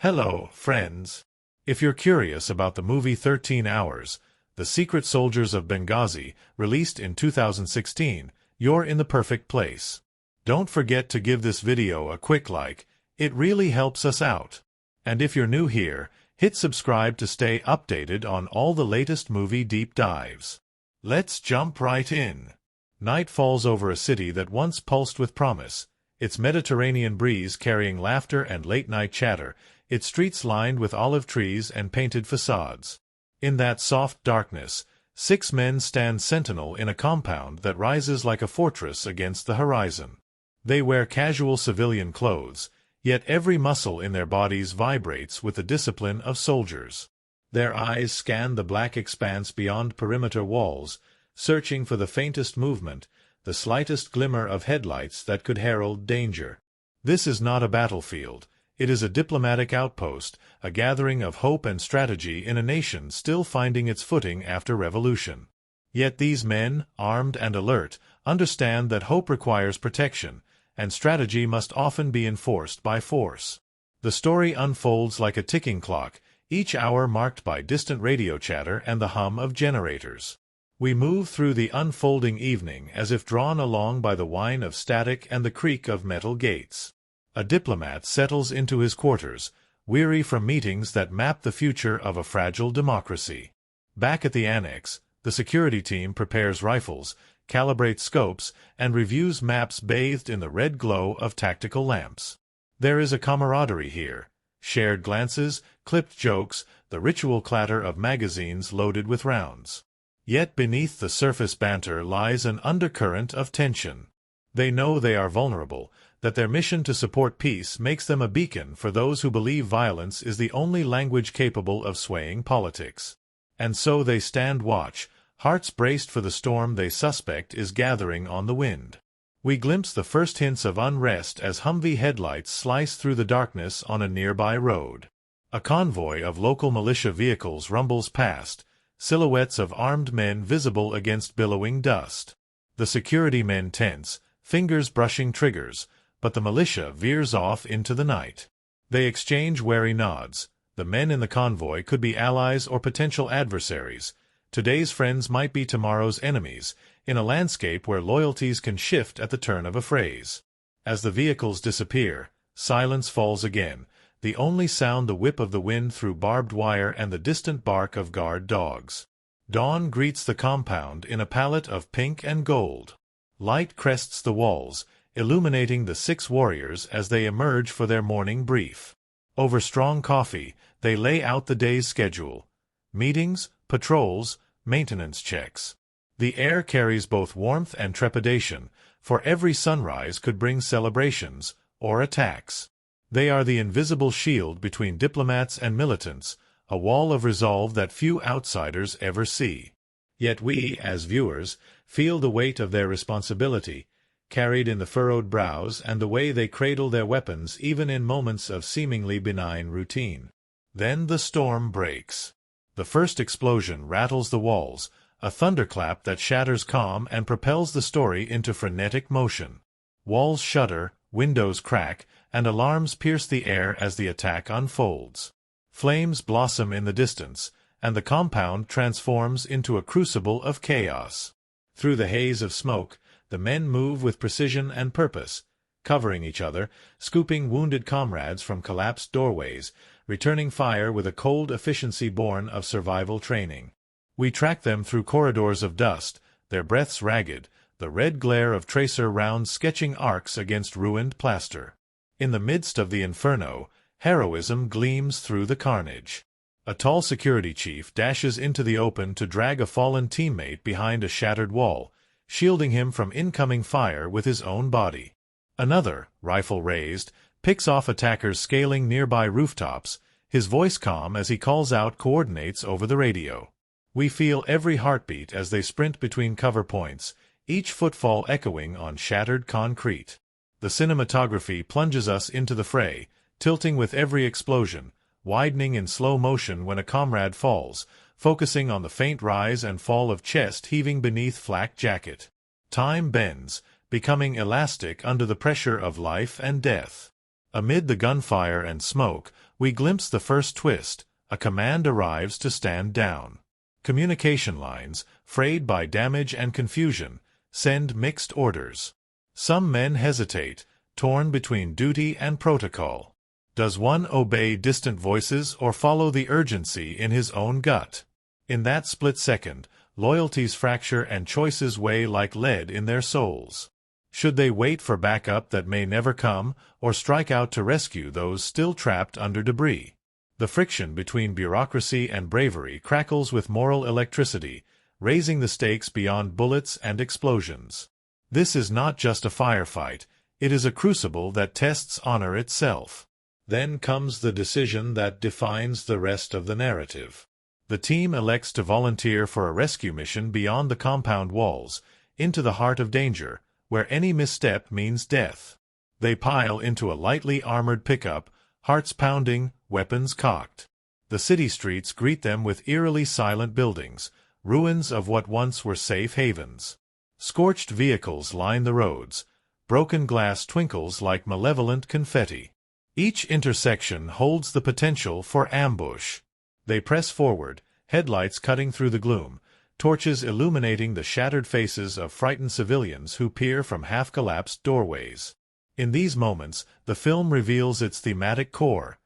Hello, friends. If you're curious about the movie 13 Hours, The Secret Soldiers of Benghazi, released in 2016, you're in the perfect place. Don't forget to give this video a quick like, it really helps us out. And if you're new here, hit subscribe to stay updated on all the latest movie deep dives. Let's jump right in. Night falls over a city that once pulsed with promise, its Mediterranean breeze carrying laughter and late-night chatter, its streets lined with olive trees and painted facades. In that soft darkness, 6 men stand sentinel in a compound that rises like a fortress against the horizon. They wear casual civilian clothes, yet every muscle in their bodies vibrates with the discipline of soldiers. Their eyes scan the black expanse beyond perimeter walls, searching for the faintest movement, the slightest glimmer of headlights that could herald danger. This is not a battlefield. It is a diplomatic outpost, a gathering of hope and strategy in a nation still finding its footing after revolution. Yet these men, armed and alert, understand that hope requires protection, and strategy must often be enforced by force. The story unfolds like a ticking clock, each hour marked by distant radio chatter and the hum of generators. We move through the unfolding evening as if drawn along by the whine of static and the creak of metal gates. A diplomat settles into his quarters, weary from meetings that map the future of a fragile democracy. Back at the annex, the security team prepares rifles, calibrates scopes, and reviews maps bathed in the red glow of tactical lamps. There is a camaraderie here, shared glances, clipped jokes, the ritual clatter of magazines loaded with rounds. Yet beneath the surface banter lies an undercurrent of tension. They know they are vulnerable, that their mission to support peace makes them a beacon for those who believe violence is the only language capable of swaying politics. And so they stand watch, hearts braced for the storm they suspect is gathering on the wind. We glimpse the first hints of unrest as Humvee headlights slice through the darkness on a nearby road. A convoy of local militia vehicles rumbles past, silhouettes of armed men visible against billowing dust. The security men tense, fingers brushing triggers, but the militia veers off into the night. They exchange wary nods. The men in the convoy could be allies or potential adversaries. Today's friends might be tomorrow's enemies, in a landscape where loyalties can shift at the turn of a phrase. As the vehicles disappear, silence falls again, the only sound the whip of the wind through barbed wire and the distant bark of guard dogs. Dawn greets the compound in a palette of pink and gold. Light crests the walls, illuminating the 6 warriors as they emerge for their morning brief. Over strong coffee, they lay out the day's schedule. Meetings, patrols, maintenance checks. The air carries both warmth and trepidation, for every sunrise could bring celebrations, or attacks. They are the invisible shield between diplomats and militants, a wall of resolve that few outsiders ever see. Yet we, as viewers, feel the weight of their responsibility, carried in the furrowed brows and the way they cradle their weapons even in moments of seemingly benign routine. Then the storm breaks. The first explosion rattles the walls, a thunderclap that shatters calm and propels the story into frenetic motion. Walls shudder, windows crack, and alarms pierce the air as the attack unfolds. Flames blossom in the distance, and the compound transforms into a crucible of chaos. Through the haze of smoke, the men move with precision and purpose, covering each other, scooping wounded comrades from collapsed doorways, returning fire with a cold efficiency born of survival training. We track them through corridors of dust, their breaths ragged, the red glare of tracer rounds sketching arcs against ruined plaster. In the midst of the inferno, heroism gleams through the carnage. A tall security chief dashes into the open to drag a fallen teammate behind a shattered wall, shielding him from incoming fire with his own body. Another, rifle raised, picks off attackers scaling nearby rooftops, his voice calm as he calls out coordinates over the radio. We feel every heartbeat as they sprint between cover points, each footfall echoing on shattered concrete. The cinematography plunges us into the fray, tilting with every explosion, widening in slow motion when a comrade falls, focusing on the faint rise and fall of chest heaving beneath flak jacket. Time bends, becoming elastic under the pressure of life and death. Amid the gunfire and smoke, we glimpse the first twist. A command arrives to stand down. Communication lines, frayed by damage and confusion, send mixed orders. Some men hesitate, torn between duty and protocol. Does one obey distant voices or follow the urgency in his own gut? In that split second, loyalties fracture and choices weigh like lead in their souls. Should they wait for backup that may never come, or strike out to rescue those still trapped under debris? The friction between bureaucracy and bravery crackles with moral electricity, raising the stakes beyond bullets and explosions. This is not just a firefight, it is a crucible that tests honor itself. Then comes the decision that defines the rest of the narrative. The team elects to volunteer for a rescue mission beyond the compound walls, into the heart of danger, where any misstep means death. They pile into a lightly armored pickup, hearts pounding, weapons cocked. The city streets greet them with eerily silent buildings, ruins of what once were safe havens. Scorched vehicles line the roads. Broken glass twinkles like malevolent confetti. Each intersection holds the potential for ambush. They press forward, headlights cutting through the gloom, torches illuminating the shattered faces of frightened civilians who peer from half-collapsed doorways. In these moments, the film reveals its thematic core.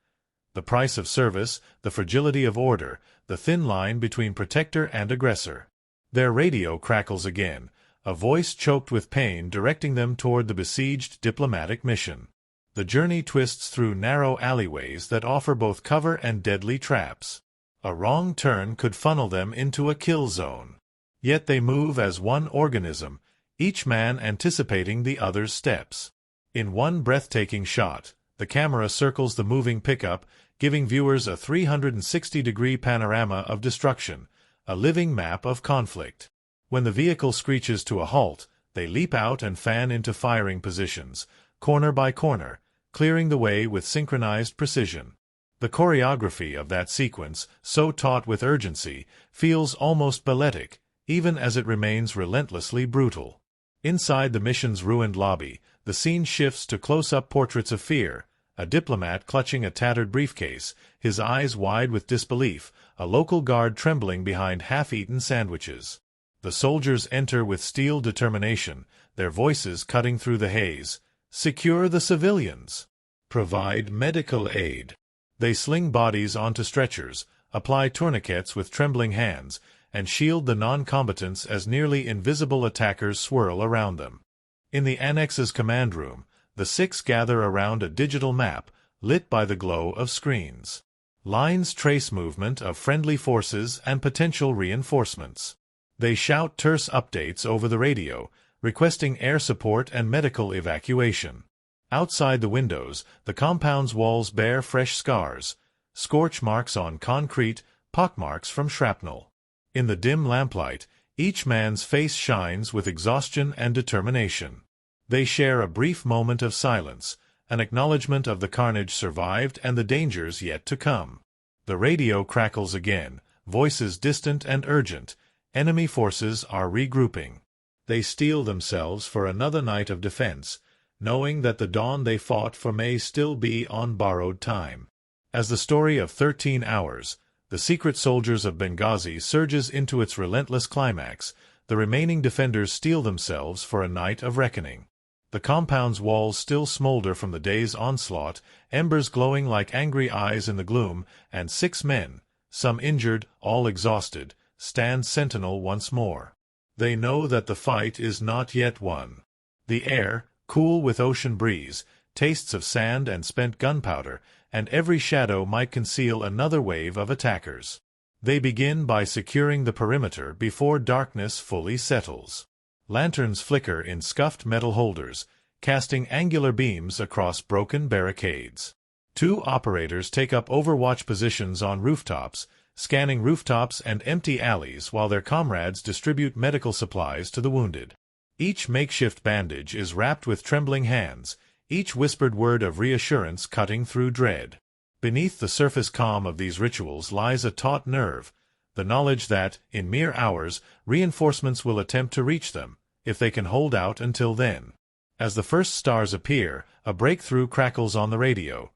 The price of service, the fragility of order, the thin line between protector and aggressor. Their radio crackles again, a voice choked with pain directing them toward the besieged diplomatic mission. The journey twists through narrow alleyways that offer both cover and deadly traps. A wrong turn could funnel them into a kill zone. Yet they move as one organism, each man anticipating the other's steps. In one breathtaking shot, the camera circles the moving pickup, giving viewers a 360-degree panorama of destruction, a living map of conflict. When the vehicle screeches to a halt, they leap out and fan into firing positions, corner by corner, clearing the way with synchronized precision. The choreography of that sequence, so taut with urgency, feels almost balletic, even as it remains relentlessly brutal. Inside the mission's ruined lobby, the scene shifts to close-up portraits of fear, a diplomat clutching a tattered briefcase, his eyes wide with disbelief, a local guard trembling behind half-eaten sandwiches. The soldiers enter with steel determination, their voices cutting through the haze. Secure the civilians. Provide medical aid. They sling bodies onto stretchers, apply tourniquets with trembling hands, and shield the non-combatants as nearly invisible attackers swirl around them. In the Annex's command room, the six gather around a digital map, lit by the glow of screens. Lines trace movement of friendly forces and potential reinforcements. They shout terse updates over the radio, requesting air support and medical evacuation. Outside the windows, the compound's walls bear fresh scars, scorch marks on concrete, pockmarks from shrapnel. In the dim lamplight, each man's face shines with exhaustion and determination. They share a brief moment of silence, an acknowledgement of the carnage survived and the dangers yet to come. The radio crackles again, voices distant and urgent. Enemy forces are regrouping. They steel themselves for another night of defense, knowing that the dawn they fought for may still be on borrowed time. As the story of 13 Hours, the Secret Soldiers of Benghazi surges into its relentless climax, the remaining defenders steel themselves for a night of reckoning. The compound's walls still smolder from the day's onslaught, embers glowing like angry eyes in the gloom, and 6 men, some injured, all exhausted, stand sentinel once more. They know that the fight is not yet won. The air, cool with ocean breeze, tastes of sand and spent gunpowder, and every shadow might conceal another wave of attackers. They begin by securing the perimeter before darkness fully settles. Lanterns flicker in scuffed metal holders, casting angular beams across broken barricades. 2 operators take up overwatch positions on rooftops, scanning rooftops and empty alleys while their comrades distribute medical supplies to the wounded. Each makeshift bandage is wrapped with trembling hands, each whispered word of reassurance cutting through dread. Beneath the surface calm of these rituals lies a taut nerve, the knowledge that, in mere hours, reinforcements will attempt to reach them, if they can hold out until then. As the first stars appear, a breakthrough crackles on the radio.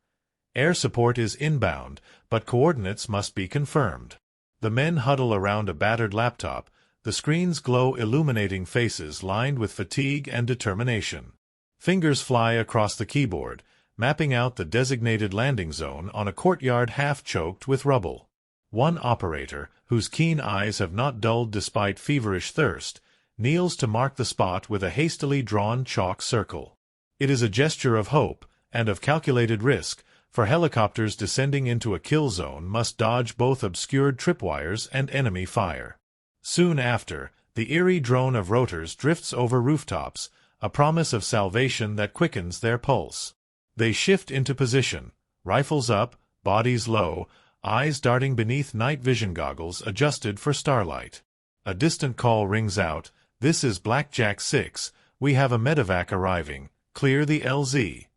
Air support is inbound, but coordinates must be confirmed. The men huddle around a battered laptop. The screens glow, illuminating faces lined with fatigue and determination. Fingers fly across the keyboard, mapping out the designated landing zone on a courtyard half-choked with rubble. One operator, whose keen eyes have not dulled despite feverish thirst, kneels to mark the spot with a hastily drawn chalk circle. It is a gesture of hope, and of calculated risk, for helicopters descending into a kill zone must dodge both obscured tripwires and enemy fire. Soon after, the eerie drone of rotors drifts over rooftops, a promise of salvation that quickens their pulse. They shift into position, rifles up, bodies low, eyes darting beneath night vision goggles adjusted for starlight. A distant call rings out. "This is Blackjack 6, we have a medevac arriving, clear the LZ."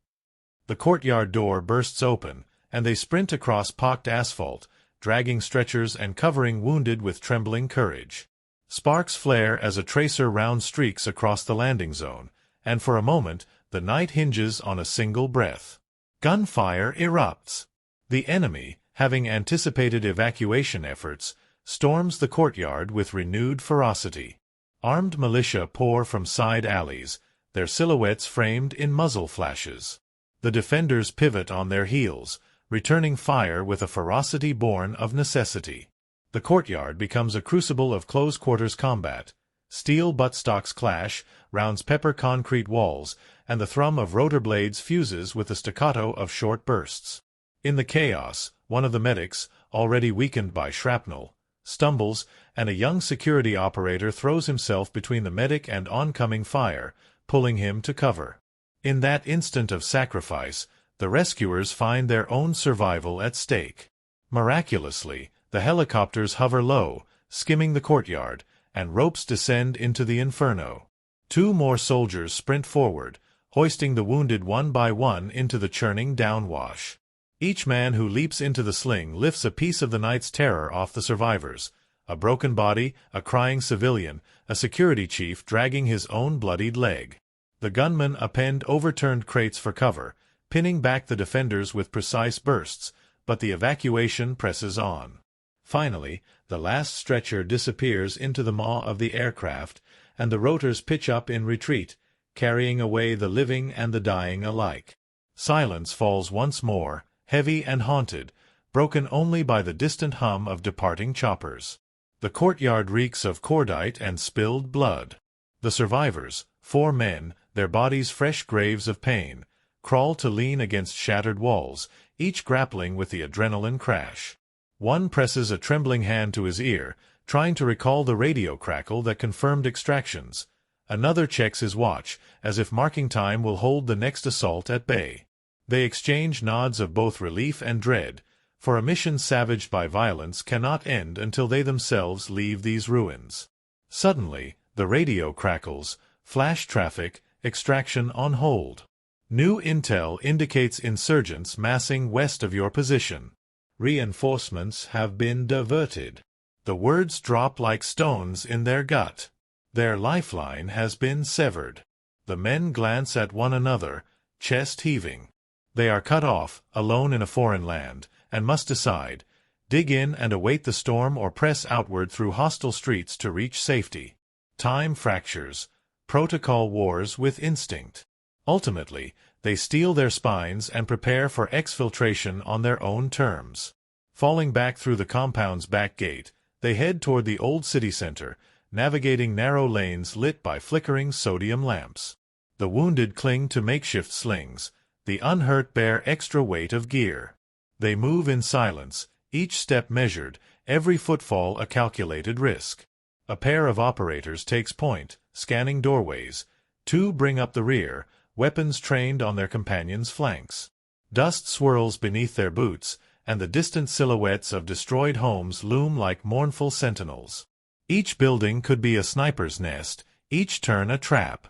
The courtyard door bursts open, and they sprint across pocked asphalt, dragging stretchers and covering wounded with trembling courage. Sparks flare as a tracer round streaks across the landing zone, and for a moment the night hinges on a single breath. Gunfire erupts. The enemy, having anticipated evacuation efforts, storms the courtyard with renewed ferocity. Armed militia pour from side alleys, their silhouettes framed in muzzle flashes. The defenders pivot on their heels, returning fire with a ferocity born of necessity. The courtyard becomes a crucible of close-quarters combat. Steel buttstocks clash, rounds pepper concrete walls, and the thrum of rotor blades fuses with the staccato of short bursts. In the chaos, one of the medics, already weakened by shrapnel, stumbles, and a young security operator throws himself between the medic and oncoming fire, pulling him to cover. In that instant of sacrifice, the rescuers find their own survival at stake. Miraculously, the helicopters hover low, skimming the courtyard, and ropes descend into the inferno. Two more soldiers sprint forward, hoisting the wounded one by one into the churning downwash. Each man who leaps into the sling lifts a piece of the night's terror off the survivors. A broken body, a crying civilian, a security chief dragging his own bloodied leg. The gunmen append overturned crates for cover, pinning back the defenders with precise bursts, but the evacuation presses on. Finally, the last stretcher disappears into the maw of the aircraft, and the rotors pitch up in retreat, carrying away the living and the dying alike. Silence falls once more, heavy and haunted, broken only by the distant hum of departing choppers. The courtyard reeks of cordite and spilled blood. The survivors, 4 men, their bodies fresh graves of pain, crawl to lean against shattered walls, each grappling with the adrenaline crash. One presses a trembling hand to his ear, trying to recall the radio crackle that confirmed extractions. Another checks his watch, as if marking time will hold the next assault at bay. They exchange nods of both relief and dread, for a mission savaged by violence cannot end until they themselves leave these ruins. Suddenly, the radio crackles, flash traffic, extraction on hold. New intel indicates insurgents massing west of your position. Reinforcements have been diverted. The words drop like stones in their gut. Their lifeline has been severed. The men glance at one another, chest heaving. They are cut off, alone in a foreign land, and must decide, dig in and await the storm or press outward through hostile streets to reach safety. Time fractures, protocol wars with instinct. Ultimately, they steel their spines and prepare for exfiltration on their own terms. Falling back through the compound's back gate, they head toward the old city center, navigating narrow lanes lit by flickering sodium lamps. The wounded cling to makeshift slings. The unhurt bear extra weight of gear. They move in silence, each step measured, every footfall a calculated risk. A pair of operators takes point, scanning doorways. 2 bring up the rear, weapons trained on their companions' flanks. Dust swirls beneath their boots, and the distant silhouettes of destroyed homes loom like mournful sentinels. Each building could be a sniper's nest, each turn a trap.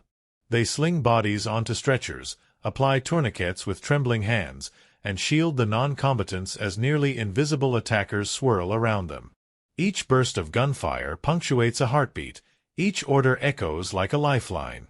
They sling bodies onto stretchers, apply tourniquets with trembling hands, and shield the non-combatants as nearly invisible attackers swirl around them. Each burst of gunfire punctuates a heartbeat, each order echoes like a lifeline.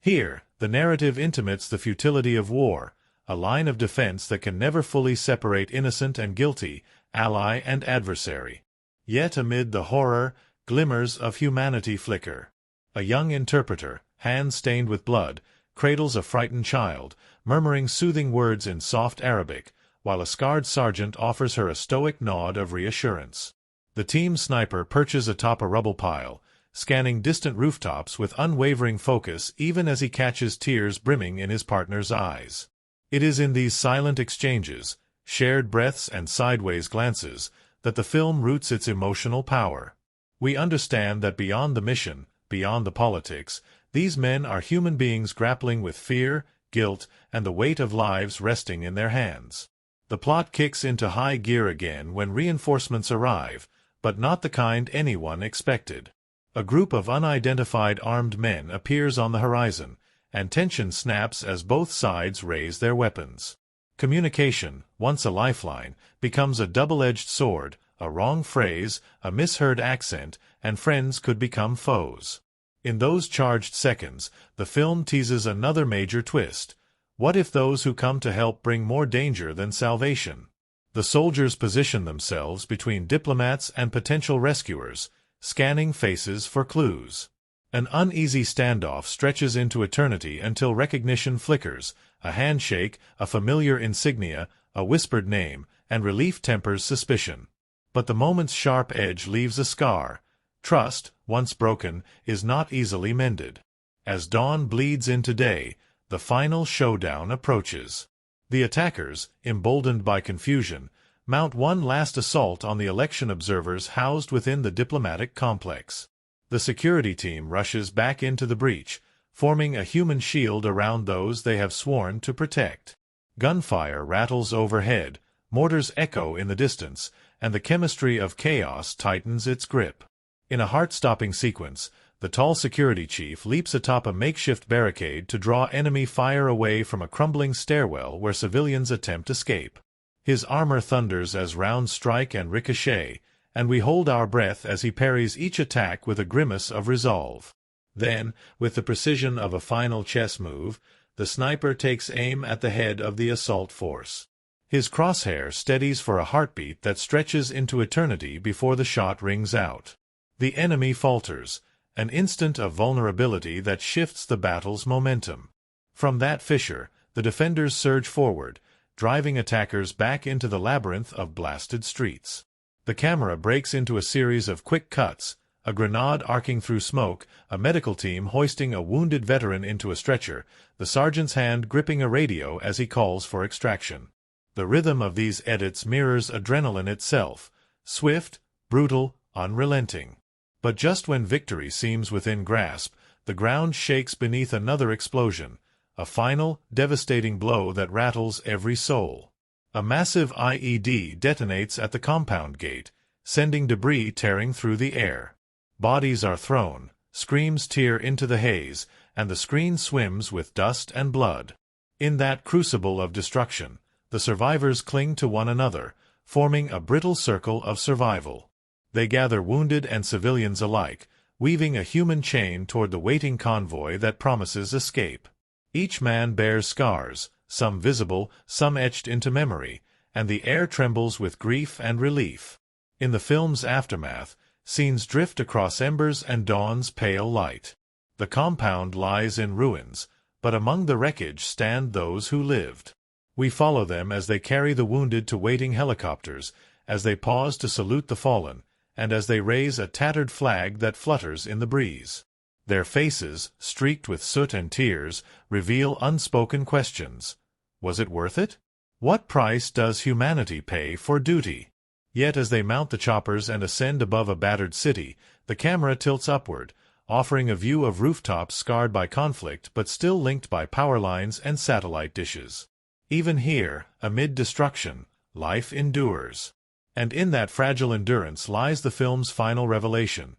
Here, the narrative intimates the futility of war, a line of defense that can never fully separate innocent and guilty, ally and adversary. Yet amid the horror, glimmers of humanity flicker. A young interpreter, hands stained with blood, cradles a frightened child, murmuring soothing words in soft Arabic, while a scarred sergeant offers her a stoic nod of reassurance. The team sniper perches atop a rubble pile, scanning distant rooftops with unwavering focus even as he catches tears brimming in his partner's eyes. It is in these silent exchanges, shared breaths and sideways glances, that the film roots its emotional power. We understand that beyond the mission, beyond the politics, these men are human beings grappling with fear, guilt, and the weight of lives resting in their hands. The plot kicks into high gear again when reinforcements arrive, but not the kind anyone expected. A group of unidentified armed men appears on the horizon, and tension snaps as both sides raise their weapons. Communication, once a lifeline, becomes a double-edged sword. A wrong phrase, a misheard accent, and friends could become foes. In those charged seconds, the film teases another major twist. What if those who come to help bring more danger than salvation? The soldiers position themselves between diplomats and potential rescuers, scanning faces for clues. An uneasy standoff stretches into eternity until recognition flickers, a handshake, a familiar insignia, a whispered name, and relief tempers suspicion. But the moment's sharp edge leaves a scar. Trust, once broken, is not easily mended. As dawn bleeds into day, the final showdown approaches. The attackers, emboldened by confusion, mount one last assault on the election observers housed within the diplomatic complex. The security team rushes back into the breach, forming a human shield around those they have sworn to protect. Gunfire rattles overhead, mortars echo in the distance, and the chemistry of chaos tightens its grip. In a heart-stopping sequence, the tall security chief leaps atop a makeshift barricade to draw enemy fire away from a crumbling stairwell where civilians attempt escape. His armor thunders as rounds strike and ricochet, and we hold our breath as he parries each attack with a grimace of resolve. Then, with the precision of a final chess move, the sniper takes aim at the head of the assault force. His crosshair steadies for a heartbeat that stretches into eternity before the shot rings out. The enemy falters, an instant of vulnerability that shifts the battle's momentum. From that fissure, the defenders surge forward, driving attackers back into the labyrinth of blasted streets. The camera breaks into a series of quick cuts, a grenade arcing through smoke, a medical team hoisting a wounded veteran into a stretcher, the sergeant's hand gripping a radio as he calls for extraction. The rhythm of these edits mirrors adrenaline itself, swift, brutal, unrelenting. But just when victory seems within grasp, the ground shakes beneath another explosion, a final, devastating blow that rattles every soul. A massive IED detonates at the compound gate, sending debris tearing through the air. Bodies are thrown, screams tear into the haze, and the screen swims with dust and blood. In that crucible of destruction, the survivors cling to one another, forming a brittle circle of survival. They gather wounded and civilians alike, weaving a human chain toward the waiting convoy that promises escape. Each man bears scars, some visible, some etched into memory, and the air trembles with grief and relief. In the film's aftermath, scenes drift across embers and dawn's pale light. The compound lies in ruins, but among the wreckage stand those who lived. We follow them as they carry the wounded to waiting helicopters, as they pause to salute the fallen, and as they raise a tattered flag that flutters in the breeze. Their faces, streaked with soot and tears, reveal unspoken questions. Was it worth it? What price does humanity pay for duty? Yet as they mount the choppers and ascend above a battered city, the camera tilts upward, offering a view of rooftops scarred by conflict but still linked by power lines and satellite dishes. Even here, amid destruction, life endures. And in that fragile endurance lies the film's final revelation.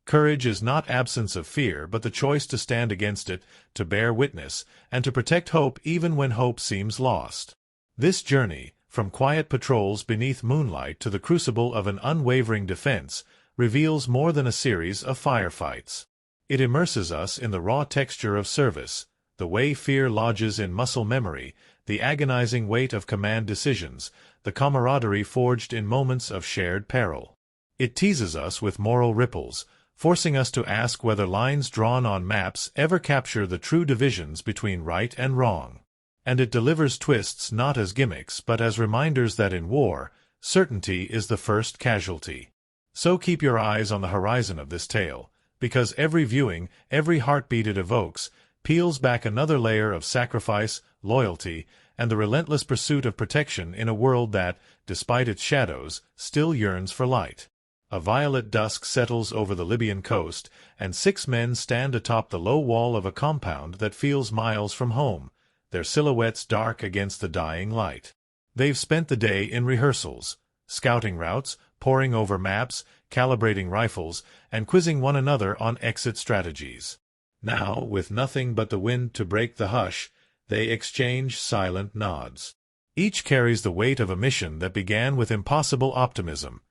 Courage is not absence of fear, but the choice to stand against it, to bear witness, and to protect hope even when hope seems lost. This journey, from quiet patrols beneath moonlight to the crucible of an unwavering defense, reveals more than a series of firefights. It immerses us in the raw texture of service, the way fear lodges in muscle memory, the agonizing weight of command decisions, the camaraderie forged in moments of shared peril. It teases us with moral ripples, forcing us to ask whether lines drawn on maps ever capture the true divisions between right and wrong. And it delivers twists not as gimmicks but as reminders that in war, certainty is the first casualty. So keep your eyes on the horizon of this tale, because every viewing, every heartbeat it evokes, peels back another layer of sacrifice, loyalty, and the relentless pursuit of protection in a world that, despite its shadows, still yearns for light. A violet dusk settles over the Libyan coast, and 6 men stand atop the low wall of a compound that feels miles from home, their silhouettes dark against the dying light. They've spent the day in rehearsals, scouting routes, poring over maps, calibrating rifles, and quizzing one another on exit strategies. Now, with nothing but the wind to break the hush, they exchange silent nods. Each carries the weight of a mission that began with impossible optimism.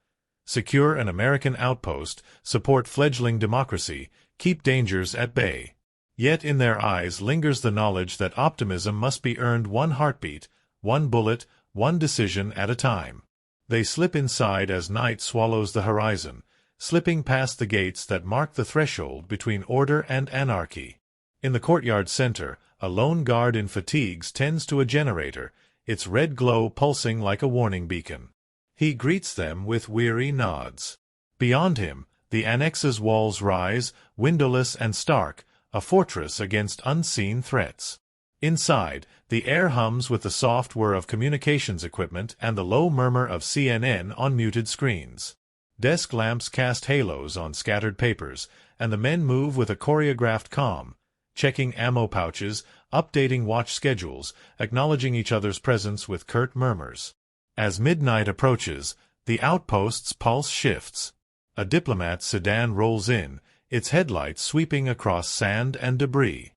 Secure an American outpost, support fledgling democracy, keep dangers at bay. Yet in their eyes lingers the knowledge that optimism must be earned one heartbeat, one bullet, one decision at a time. They slip inside as night swallows the horizon, slipping past the gates that mark the threshold between order and anarchy. In the courtyard center, a lone guard in fatigues tends to a generator, its red glow pulsing like a warning beacon. He greets them with weary nods. Beyond him, the annex's walls rise, windowless and stark, a fortress against unseen threats. Inside, the air hums with the soft whir of communications equipment and the low murmur of CNN on muted screens. Desk lamps cast halos on scattered papers, and the men move with a choreographed calm, checking ammo pouches, updating watch schedules, acknowledging each other's presence with curt murmurs. As midnight approaches, the outpost's pulse shifts. A diplomat sedan rolls in, its headlights sweeping across sand and debris.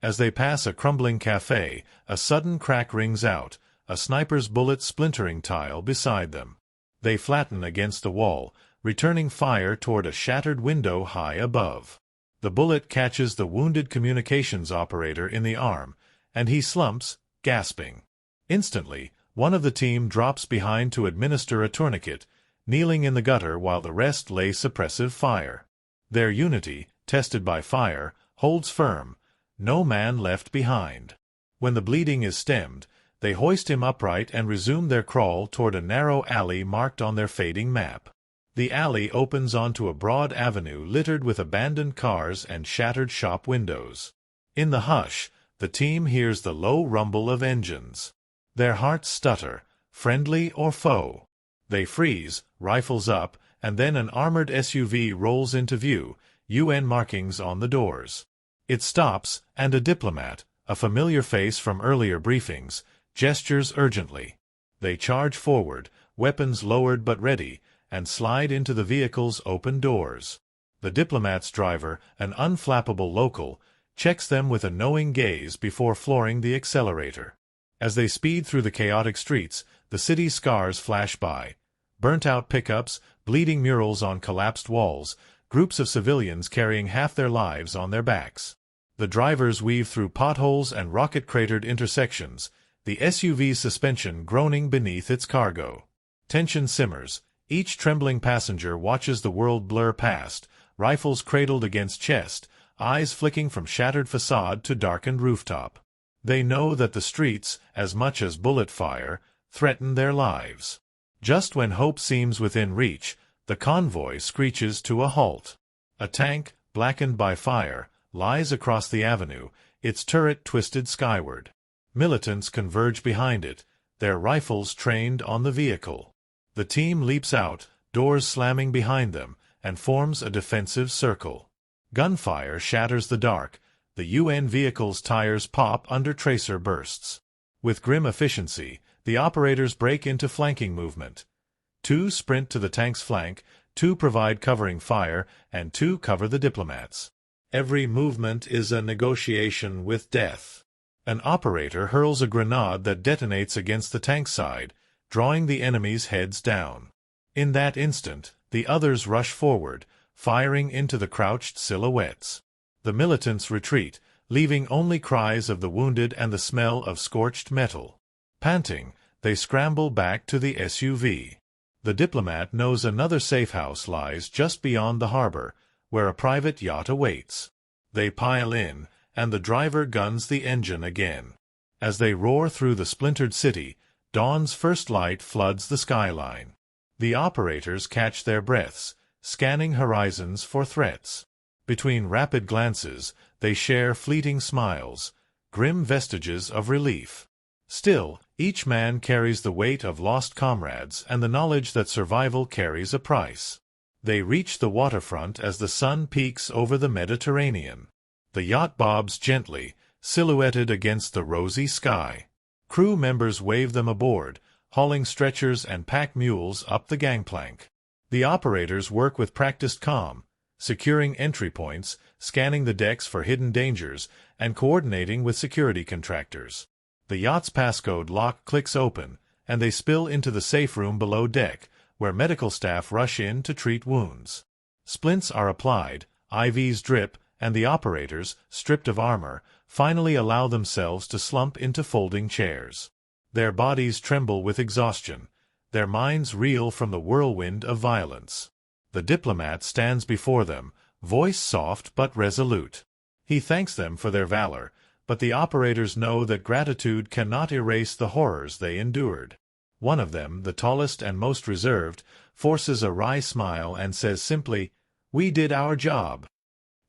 As they pass a crumbling cafe, a sudden crack rings out, a sniper's bullet splintering tile beside them. They flatten against the wall, returning fire toward a shattered window high above. The bullet catches the wounded communications operator in the arm, and he slumps, gasping. Instantly, one of the team drops behind to administer a tourniquet, kneeling in the gutter while the rest lay suppressive fire. Their unity, tested by fire, holds firm, no man left behind. When the bleeding is stemmed, they hoist him upright and resume their crawl toward a narrow alley marked on their fading map. The alley opens onto a broad avenue littered with abandoned cars and shattered shop windows. In the hush, the team hears the low rumble of engines. Their hearts stutter, friendly or foe. They freeze, rifles up, and then an armored SUV rolls into view, UN markings on the doors. It stops, and a diplomat, a familiar face from earlier briefings, gestures urgently. They charge forward, weapons lowered but ready, and slide into the vehicle's open doors. The diplomat's driver, an unflappable local, checks them with a knowing gaze before flooring the accelerator. As they speed through the chaotic streets, the city's scars flash by. Burnt-out pickups, bleeding murals on collapsed walls, groups of civilians carrying half their lives on their backs. The drivers weave through potholes and rocket-cratered intersections, the SUV's suspension groaning beneath its cargo. Tension simmers. Each trembling passenger watches the world blur past, rifles cradled against chest, eyes flicking from shattered facade to darkened rooftop. They know that the streets, as much as bullet fire, threaten their lives. Just when hope seems within reach, the convoy screeches to a halt. A tank, blackened by fire, lies across the avenue, its turret twisted skyward. Militants converge behind it, their rifles trained on the vehicle. The team leaps out, doors slamming behind them, and forms a defensive circle. Gunfire shatters the dark. The UN vehicle's tires pop under tracer bursts. With grim efficiency, the operators break into flanking movement. 2 sprint to the tank's flank, 2 provide covering fire, and 2 cover the diplomats. Every movement is a negotiation with death. An operator hurls a grenade that detonates against the tank side, drawing the enemy's heads down. In that instant, the others rush forward, firing into the crouched silhouettes. The militants retreat, leaving only cries of the wounded and the smell of scorched metal. Panting, they scramble back to the SUV. The diplomat knows another safe house lies just beyond the harbor, where a private yacht awaits. They pile in, and the driver guns the engine again. As they roar through the splintered city, dawn's first light floods the skyline. The operators catch their breaths, scanning horizons for threats. Between rapid glances, they share fleeting smiles, grim vestiges of relief. Still, each man carries the weight of lost comrades and the knowledge that survival carries a price. They reach the waterfront as the sun peaks over the Mediterranean. The yacht bobs gently, silhouetted against the rosy sky. Crew members wave them aboard, hauling stretchers and pack mules up the gangplank. The operators work with practiced calm, securing entry points, scanning the decks for hidden dangers, and coordinating with security contractors. The yacht's passcode lock clicks open, and they spill into the safe room below deck, where medical staff rush in to treat wounds. Splints are applied, IVs drip, and the operators, stripped of armor, finally allow themselves to slump into folding chairs. Their bodies tremble with exhaustion, their minds reel from the whirlwind of violence. The diplomat stands before them, voice soft but resolute. He thanks them for their valor, but the operators know that gratitude cannot erase the horrors they endured. One of them, the tallest and most reserved, forces a wry smile and says simply, "We did our job."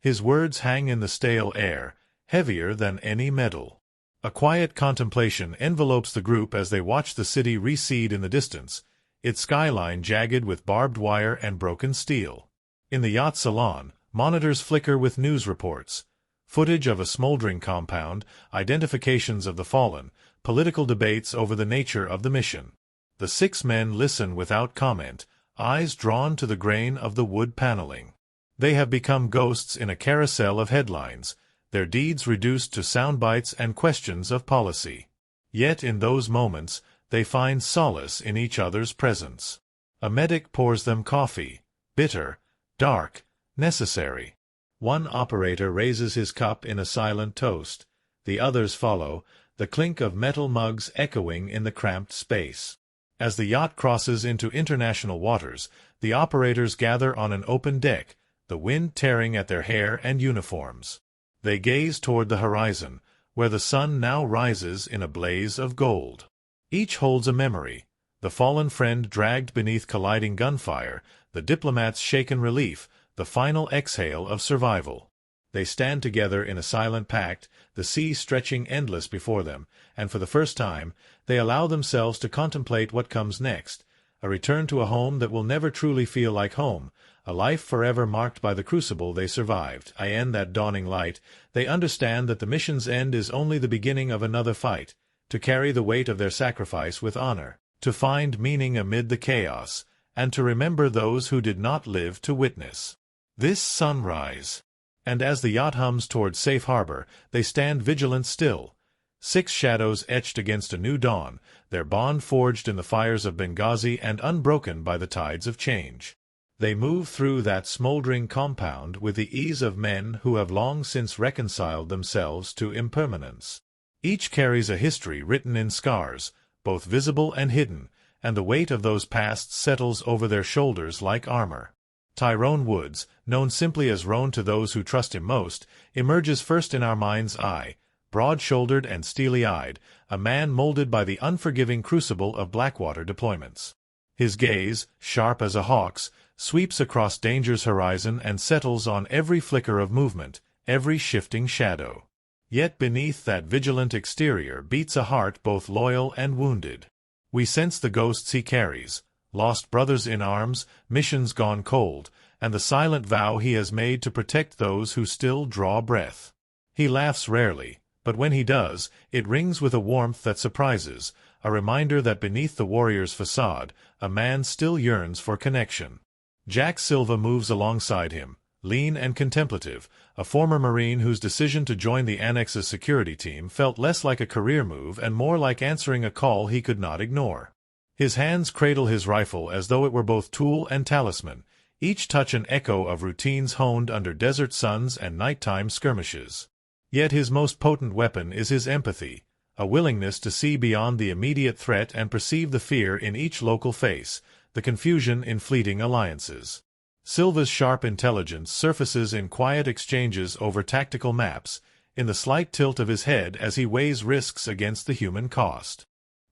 His words hang in the stale air, heavier than any medal. A quiet contemplation envelopes the group as they watch the city recede in the distance, its skyline jagged with barbed wire and broken steel. In the yacht salon, monitors flicker with news reports, footage of a smoldering compound, identifications of the fallen, political debates over the nature of the mission. The 6 men listen without comment, eyes drawn to the grain of the wood paneling. They have become ghosts in a carousel of headlines, their deeds reduced to soundbites and questions of policy. Yet in those moments, they find solace in each other's presence. A medic pours them coffee, bitter, dark, necessary. One operator raises his cup in a silent toast. The others follow, the clink of metal mugs echoing in the cramped space. As the yacht crosses into international waters, the operators gather on an open deck, the wind tearing at their hair and uniforms. They gaze toward the horizon, where the sun now rises in a blaze of gold. Each holds a memory, the fallen friend dragged beneath colliding gunfire, the diplomat's shaken relief, the final exhale of survival. They stand together in a silent pact, the sea stretching endless before them, and for the first time, they allow themselves to contemplate what comes next, a return to a home that will never truly feel like home, a life forever marked by the crucible they survived. In that dawning light, they understand that the mission's end is only the beginning of another fight, to carry the weight of their sacrifice with honor, to find meaning amid the chaos, and to remember those who did not live to witness this sunrise. And as the yacht hums toward safe harbor, they stand vigilant still, 6 shadows etched against a new dawn, their bond forged in the fires of Benghazi and unbroken by the tides of change. They move through that smoldering compound with the ease of men who have long since reconciled themselves to impermanence. Each carries a history written in scars, both visible and hidden, and the weight of those pasts settles over their shoulders like armor. Tyrone Woods, known simply as Roan to those who trust him most, emerges first in our mind's eye, broad-shouldered and steely-eyed, a man molded by the unforgiving crucible of Blackwater deployments. His gaze, sharp as a hawk's, sweeps across danger's horizon and settles on every flicker of movement, every shifting shadow. Yet beneath that vigilant exterior beats a heart both loyal and wounded. We sense the ghosts he carries, lost brothers in arms, missions gone cold, and the silent vow he has made to protect those who still draw breath. He laughs rarely, but when he does, it rings with a warmth that surprises, a reminder that beneath the warrior's facade, a man still yearns for connection. Jack Silva moves alongside him, lean and contemplative, a former Marine whose decision to join the Annex's security team felt less like a career move and more like answering a call he could not ignore. His hands cradle his rifle as though it were both tool and talisman, each touch an echo of routines honed under desert suns and nighttime skirmishes. Yet his most potent weapon is his empathy, a willingness to see beyond the immediate threat and perceive the fear in each local face, the confusion in fleeting alliances. Silva's sharp intelligence surfaces in quiet exchanges over tactical maps, in the slight tilt of his head as he weighs risks against the human cost.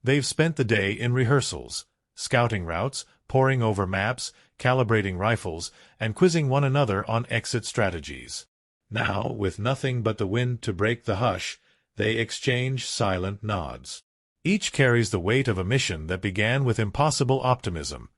They've spent the day in rehearsals, scouting routes, poring over maps, calibrating rifles, and quizzing one another on exit strategies. Now, with nothing but the wind to break the hush, they exchange silent nods. Each carries the weight of a mission that began with impossible optimism.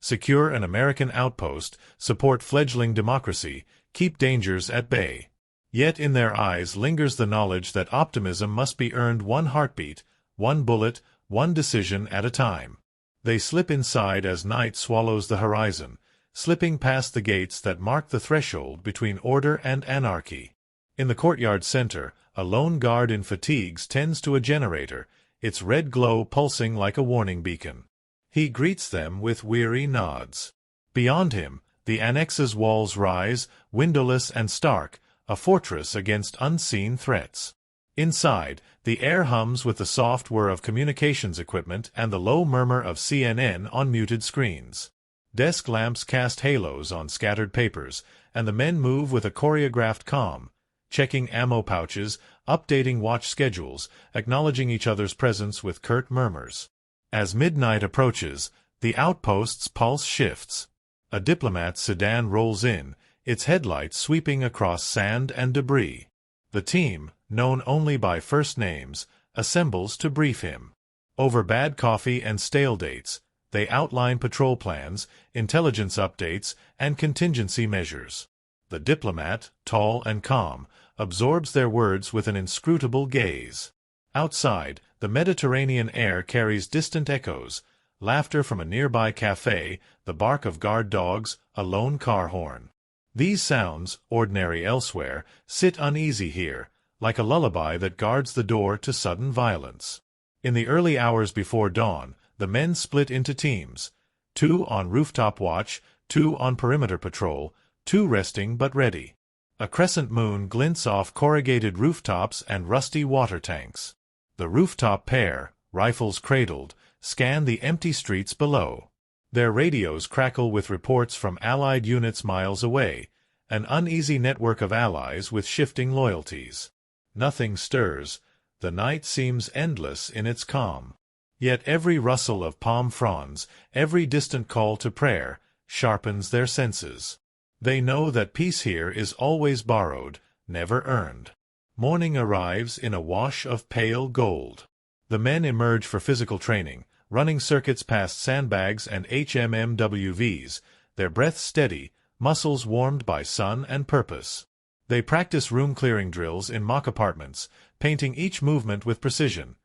Secure an American outpost, support fledgling democracy, keep dangers at bay. Yet in their eyes lingers the knowledge that optimism must be earned one heartbeat, one bullet, one decision at a time. They slip inside as night swallows the horizon, slipping past the gates that mark the threshold between order and anarchy. In the courtyard center, a lone guard in fatigues tends to a generator, its red glow pulsing like a warning beacon. He greets them with weary nods. Beyond him, the annex's walls rise, windowless and stark, a fortress against unseen threats. Inside, the air hums with the soft whir of communications equipment and the low murmur of CNN on muted screens. Desk lamps cast halos on scattered papers, and the men move with a choreographed calm, checking ammo pouches, updating watch schedules, acknowledging each other's presence with curt murmurs. As midnight approaches, the outpost's pulse shifts. A diplomat's sedan rolls in, its headlights sweeping across sand and debris. The team, known only by first names, assembles to brief him. Over bad coffee and stale dates, they outline patrol plans, intelligence updates, and contingency measures. The diplomat, tall and calm, absorbs their words with an inscrutable gaze. Outside, the Mediterranean air carries distant echoes, laughter from a nearby cafe, the bark of guard dogs, a lone car horn. These sounds, ordinary elsewhere, sit uneasy here, like a lullaby that guards the door to sudden violence. In the early hours before dawn, the men split into teams, 2 on rooftop watch, 2 on perimeter patrol, 2 resting but ready. A crescent moon glints off corrugated rooftops and rusty water tanks. The rooftop pair, rifles cradled, scan the empty streets below. Their radios crackle with reports from Allied units miles away, an uneasy network of allies with shifting loyalties. Nothing stirs. The night seems endless in its calm. Yet every rustle of palm fronds, every distant call to prayer, sharpens their senses. They know that peace here is always borrowed, never earned. Morning arrives in a wash of pale gold. The men emerge for physical training, running circuits past sandbags and HMMWVs, their breath steady, muscles warmed by sun and purpose. They practice room-clearing drills in mock apartments, painting each movement with precision.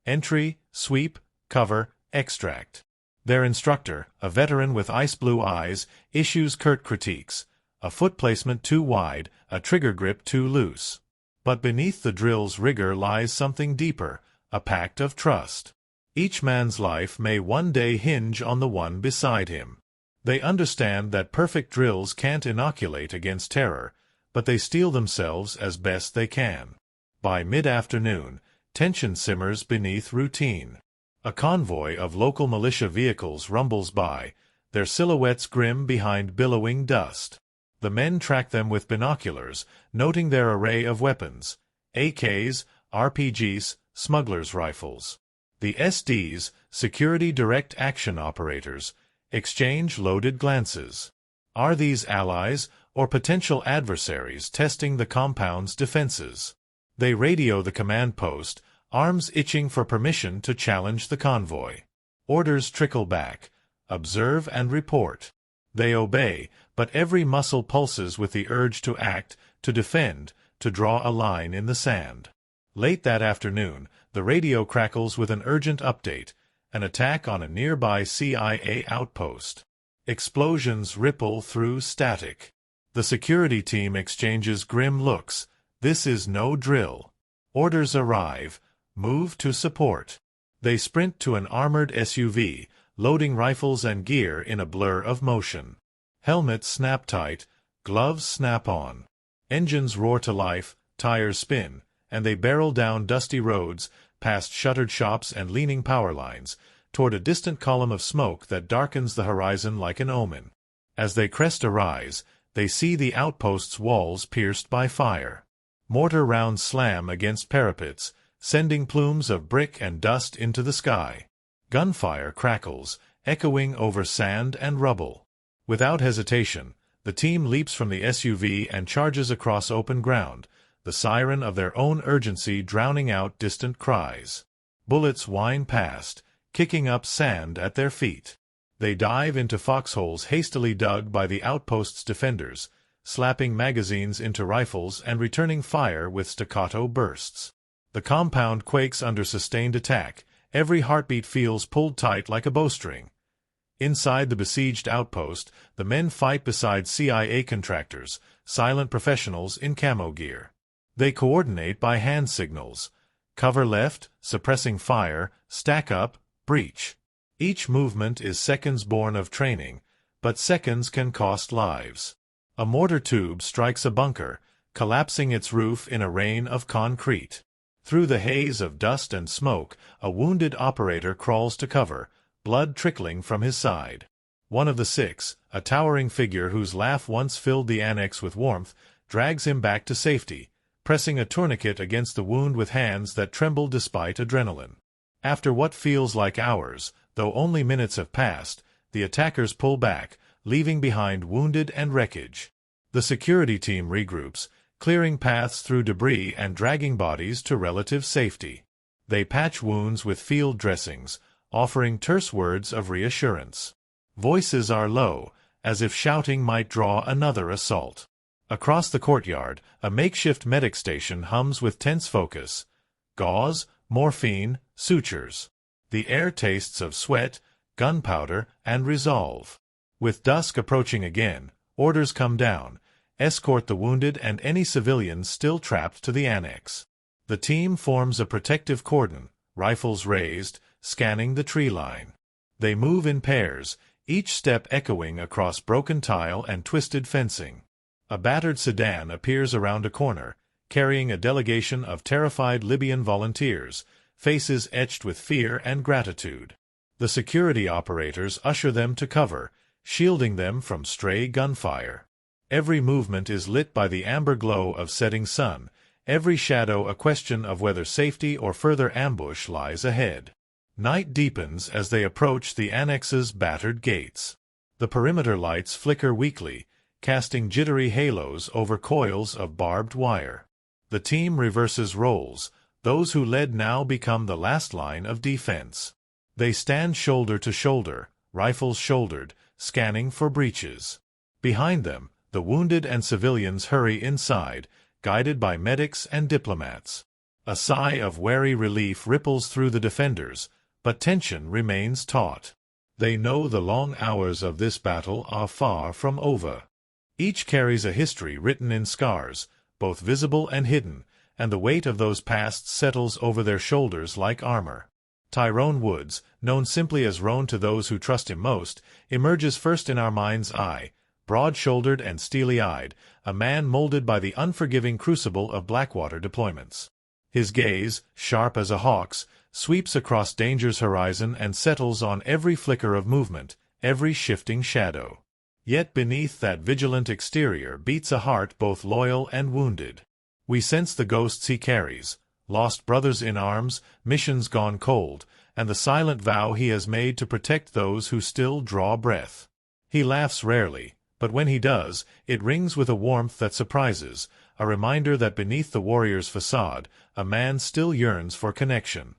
Entry, sweep, cover, extract. Their instructor, a veteran with ice-blue eyes, issues curt critiques. A foot placement too wide, a trigger grip too loose. But beneath the drill's rigor lies something deeper, a pact of trust. Each man's life may one day hinge on the one beside him. They understand that perfect drills can't inoculate against terror, but they steel themselves as best they can. By mid-afternoon, tension simmers beneath routine. A convoy of local militia vehicles rumbles by, their silhouettes grim behind billowing dust. The men track them with binoculars, noting their array of weapons: AKs, RPGs, smugglers' rifles. The SDs, security direct action operators, exchange loaded glances. Are these allies or potential adversaries testing the compound's defenses? They radio the command post, arms itching for permission to challenge the convoy. Orders trickle back. Observe and report. They obey, but every muscle pulses with the urge to act, to defend, to draw a line in the sand. Late that afternoon, the radio crackles with an urgent update, an attack on a nearby CIA outpost. Explosions ripple through static. The security team exchanges grim looks. This is no drill. Orders arrive. Move to support. They sprint to an armored SUV, loading rifles and gear in a blur of motion. Helmets snap tight, gloves snap on. Engines roar to life, tires spin, and they barrel down dusty roads, past shuttered shops and leaning power lines, toward a distant column of smoke that darkens the horizon like an omen. As they crest a rise, they see the outpost's walls pierced by fire. Mortar rounds slam against parapets, sending plumes of brick and dust into the sky. Gunfire crackles, echoing over sand and rubble. Without hesitation, the team leaps from the SUV and charges across open ground, the siren of their own urgency drowning out distant cries. Bullets whine past, kicking up sand at their feet. They dive into foxholes hastily dug by the outpost's defenders, slapping magazines into rifles and returning fire with staccato bursts. The compound quakes under sustained attack, every heartbeat feels pulled tight like a bowstring. Inside the besieged outpost, the men fight beside CIA contractors, silent professionals in camo gear. They coordinate by hand signals. Cover left, suppressing fire, stack up, breach. Each movement is seconds born of training, but seconds can cost lives. A mortar tube strikes a bunker, collapsing its roof in a rain of concrete. Through the haze of dust and smoke, a wounded operator crawls to cover, blood trickling from his side. One of the six, a towering figure whose laugh once filled the annex with warmth, drags him back to safety, pressing a tourniquet against the wound with hands that tremble despite adrenaline. After what feels like hours, though only minutes have passed, the attackers pull back, leaving behind wounded and wreckage. The security team regroups, clearing paths through debris and dragging bodies to relative safety. They patch wounds with field dressings, offering terse words of reassurance. Voices are low, as if shouting might draw another assault. Across the courtyard, a makeshift medic station hums with tense focus. Gauze, morphine, sutures. The air tastes of sweat, gunpowder, and resolve. With dusk approaching again, orders come down. Escort the wounded and any civilians still trapped to the annex. The team forms a protective cordon, rifles raised, scanning the tree line. They move in pairs, each step echoing across broken tile and twisted fencing. A battered sedan appears around a corner, carrying a delegation of terrified Libyan volunteers, faces etched with fear and gratitude. The security operators usher them to cover, shielding them from stray gunfire. Every movement is lit by the amber glow of setting sun, every shadow a question of whether safety or further ambush lies ahead. Night deepens as they approach the annex's battered gates. The perimeter lights flicker weakly, casting jittery halos over coils of barbed wire. The team reverses roles. Those who led now become the last line of defense. They stand shoulder to shoulder, rifles shouldered, scanning for breaches. Behind them, the wounded and civilians hurry inside, guided by medics and diplomats. A sigh of wary relief ripples through the defenders, but tension remains taut. They know the long hours of this battle are far from over. Each carries a history written in scars, both visible and hidden, and the weight of those pasts settles over their shoulders like armor. Tyrone Woods, known simply as Roan to those who trust him most, emerges first in our mind's eye, broad-shouldered and steely-eyed, a man molded by the unforgiving crucible of Blackwater deployments. His gaze, sharp as a hawk's, sweeps across danger's horizon and settles on every flicker of movement, every shifting shadow. Yet beneath that vigilant exterior beats a heart both loyal and wounded. We sense the ghosts he carries, lost brothers in arms, missions gone cold, and the silent vow he has made to protect those who still draw breath. He laughs rarely, but when he does, it rings with a warmth that surprises, a reminder that beneath the warrior's facade, a man still yearns for connection.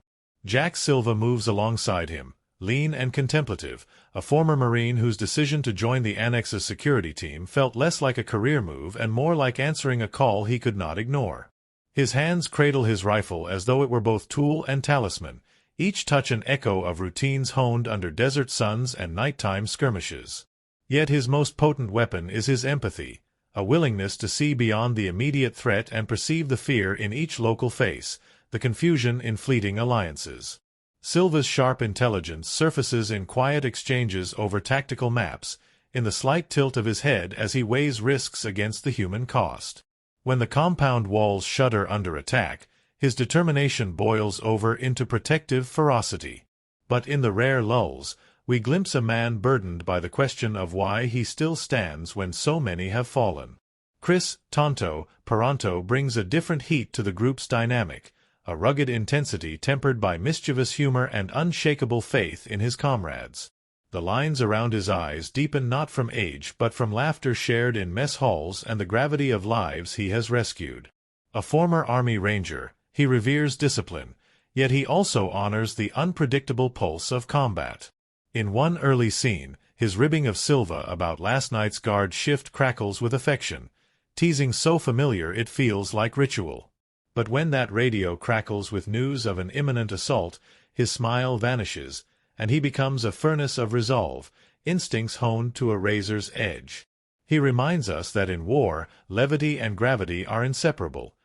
Jack Silva moves alongside him, lean and contemplative, a former Marine whose decision to join the Annex's security team felt less like a career move and more like answering a call he could not ignore. His hands cradle his rifle as though it were both tool and talisman, each touch an echo of routines honed under desert suns and nighttime skirmishes. Yet his most potent weapon is his empathy, a willingness to see beyond the immediate threat and perceive the fear in each local face, the confusion in fleeting alliances. Silva's sharp intelligence surfaces in quiet exchanges over tactical maps, in the slight tilt of his head as he weighs risks against the human cost. When the compound walls shudder under attack, his determination boils over into protective ferocity. But in the rare lulls, we glimpse a man burdened by the question of why he still stands when so many have fallen. Chris "Tonto" Paronto brings a different heat to the group's dynamic, a rugged intensity tempered by mischievous humor and unshakable faith in his comrades. The lines around his eyes deepen not from age but from laughter shared in mess halls and the gravity of lives he has rescued. A former Army Ranger, he reveres discipline, yet he also honors the unpredictable pulse of combat. In one early scene, his ribbing of Silva about last night's guard shift crackles with affection, teasing so familiar it feels like ritual. But when that radio crackles with news of an imminent assault, his smile vanishes, and he becomes a furnace of resolve, instincts honed to a razor's edge. He reminds us that in war, levity and gravity are inseparable.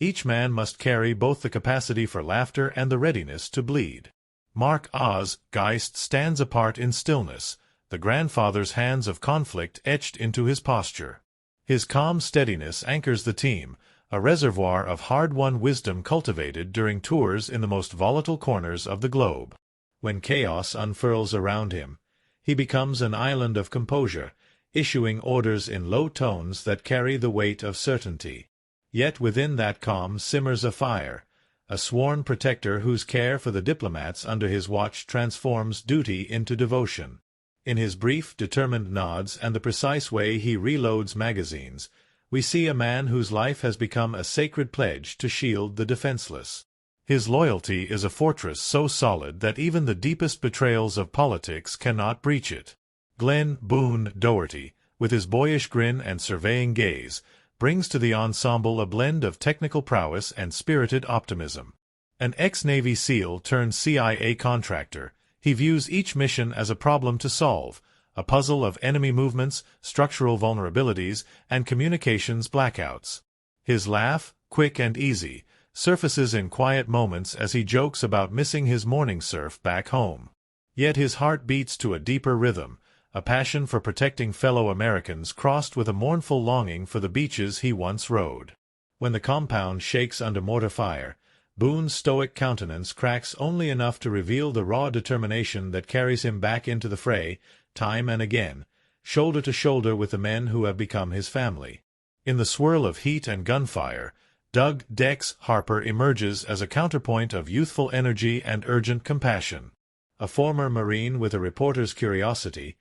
Each man must carry both the capacity for laughter and the readiness to bleed. Mark Oz Geist stands apart in stillness, the grandfather's hands of conflict etched into his posture. His calm steadiness anchors the team, a reservoir of hard-won wisdom cultivated during tours in the most volatile corners of the globe. When chaos unfurls around him, he becomes an island of composure, issuing orders in low tones that carry the weight of certainty. Yet within that calm simmers a fire, a sworn protector whose care for the diplomats under his watch transforms duty into devotion. In his brief, determined nods and the precise way he reloads magazines, we see a man whose life has become a sacred pledge to shield the defenseless. His loyalty is a fortress so solid that even the deepest betrayals of politics cannot breach it. Glenn Boone Doherty, with his boyish grin and surveying gaze, brings to the ensemble a blend of technical prowess and spirited optimism. An ex-Navy SEAL turned CIA contractor, he views each mission as a problem to solve, a puzzle of enemy movements, structural vulnerabilities, and communications blackouts. His laugh, quick and easy, surfaces in quiet moments as he jokes about missing his morning surf back home. Yet his heart beats to a deeper rhythm, a passion for protecting fellow Americans crossed with a mournful longing for the beaches he once rode. When the compound shakes under mortar fire, Boone's stoic countenance cracks only enough to reveal the raw determination that carries him back into the fray, time and again, shoulder to shoulder with the men who have become his family. In the swirl of heat and gunfire, Doug "Dex" Harper emerges as a counterpoint of youthful energy and urgent compassion. A former Marine with a reporter's curiosity,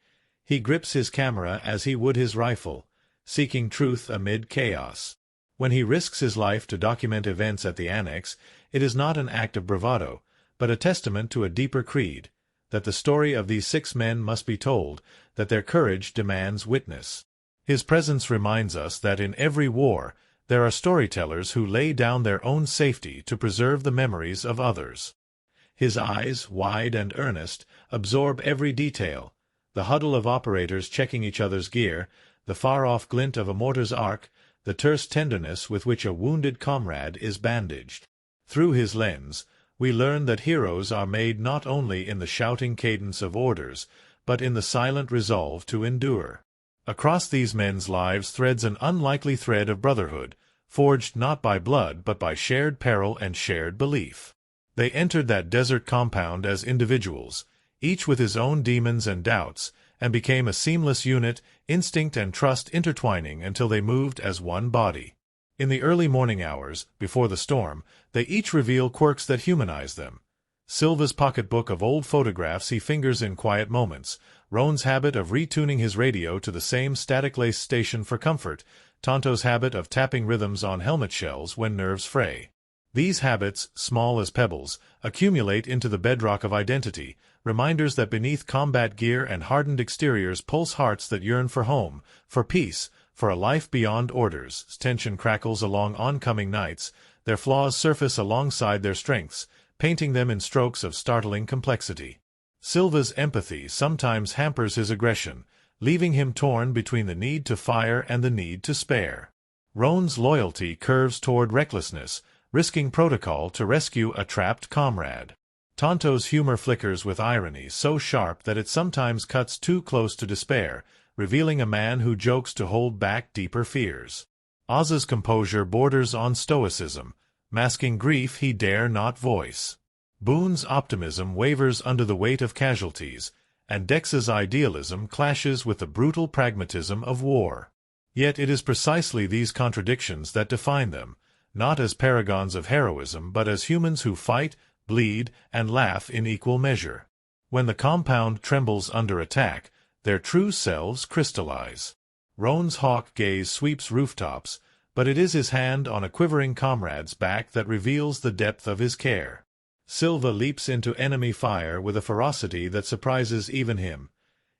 he grips his camera as he would his rifle, seeking truth amid chaos. When he risks his life to document events at the Annex, it is not an act of bravado, but a testament to a deeper creed, that the story of these 6 men must be told, that their courage demands witness. His presence reminds us that in every war, there are storytellers who lay down their own safety to preserve the memories of others. His eyes, wide and earnest, absorb every detail, the huddle of operators checking each other's gear, the far-off glint of a mortar's arc, the terse tenderness with which a wounded comrade is bandaged. Through his lens, we learn that heroes are made not only in the shouting cadence of orders, but in the silent resolve to endure. Across these men's lives threads an unlikely thread of brotherhood, forged not by blood but by shared peril and shared belief. They entered that desert compound as individuals, each with his own demons and doubts, and became a seamless unit, instinct and trust intertwining until they moved as one body. In the early morning hours, before the storm, they each reveal quirks that humanize them. Silva's pocketbook of old photographs he fingers in quiet moments, Roan's habit of retuning his radio to the same static-laced station for comfort, Tonto's habit of tapping rhythms on helmet shells when nerves fray. These habits, small as pebbles, accumulate into the bedrock of identity, reminders that beneath combat gear and hardened exteriors pulse hearts that yearn for home, for peace, for a life beyond orders. Tension crackles along oncoming nights, their flaws surface alongside their strengths, painting them in strokes of startling complexity. Silva's empathy sometimes hampers his aggression, leaving him torn between the need to fire and the need to spare. Roan's loyalty curves toward recklessness, risking protocol to rescue a trapped comrade. Tonto's humor flickers with irony so sharp that it sometimes cuts too close to despair, revealing a man who jokes to hold back deeper fears. Oz's composure borders on stoicism, masking grief he dare not voice. Boone's optimism wavers under the weight of casualties, and Dex's idealism clashes with the brutal pragmatism of war. Yet it is precisely these contradictions that define them, not as paragons of heroism but as humans who fight, bleed, and laugh in equal measure. When the compound trembles under attack, their true selves crystallize. Roan's hawk gaze sweeps rooftops, but it is his hand on a quivering comrade's back that reveals the depth of his care. Silva leaps into enemy fire with a ferocity that surprises even him,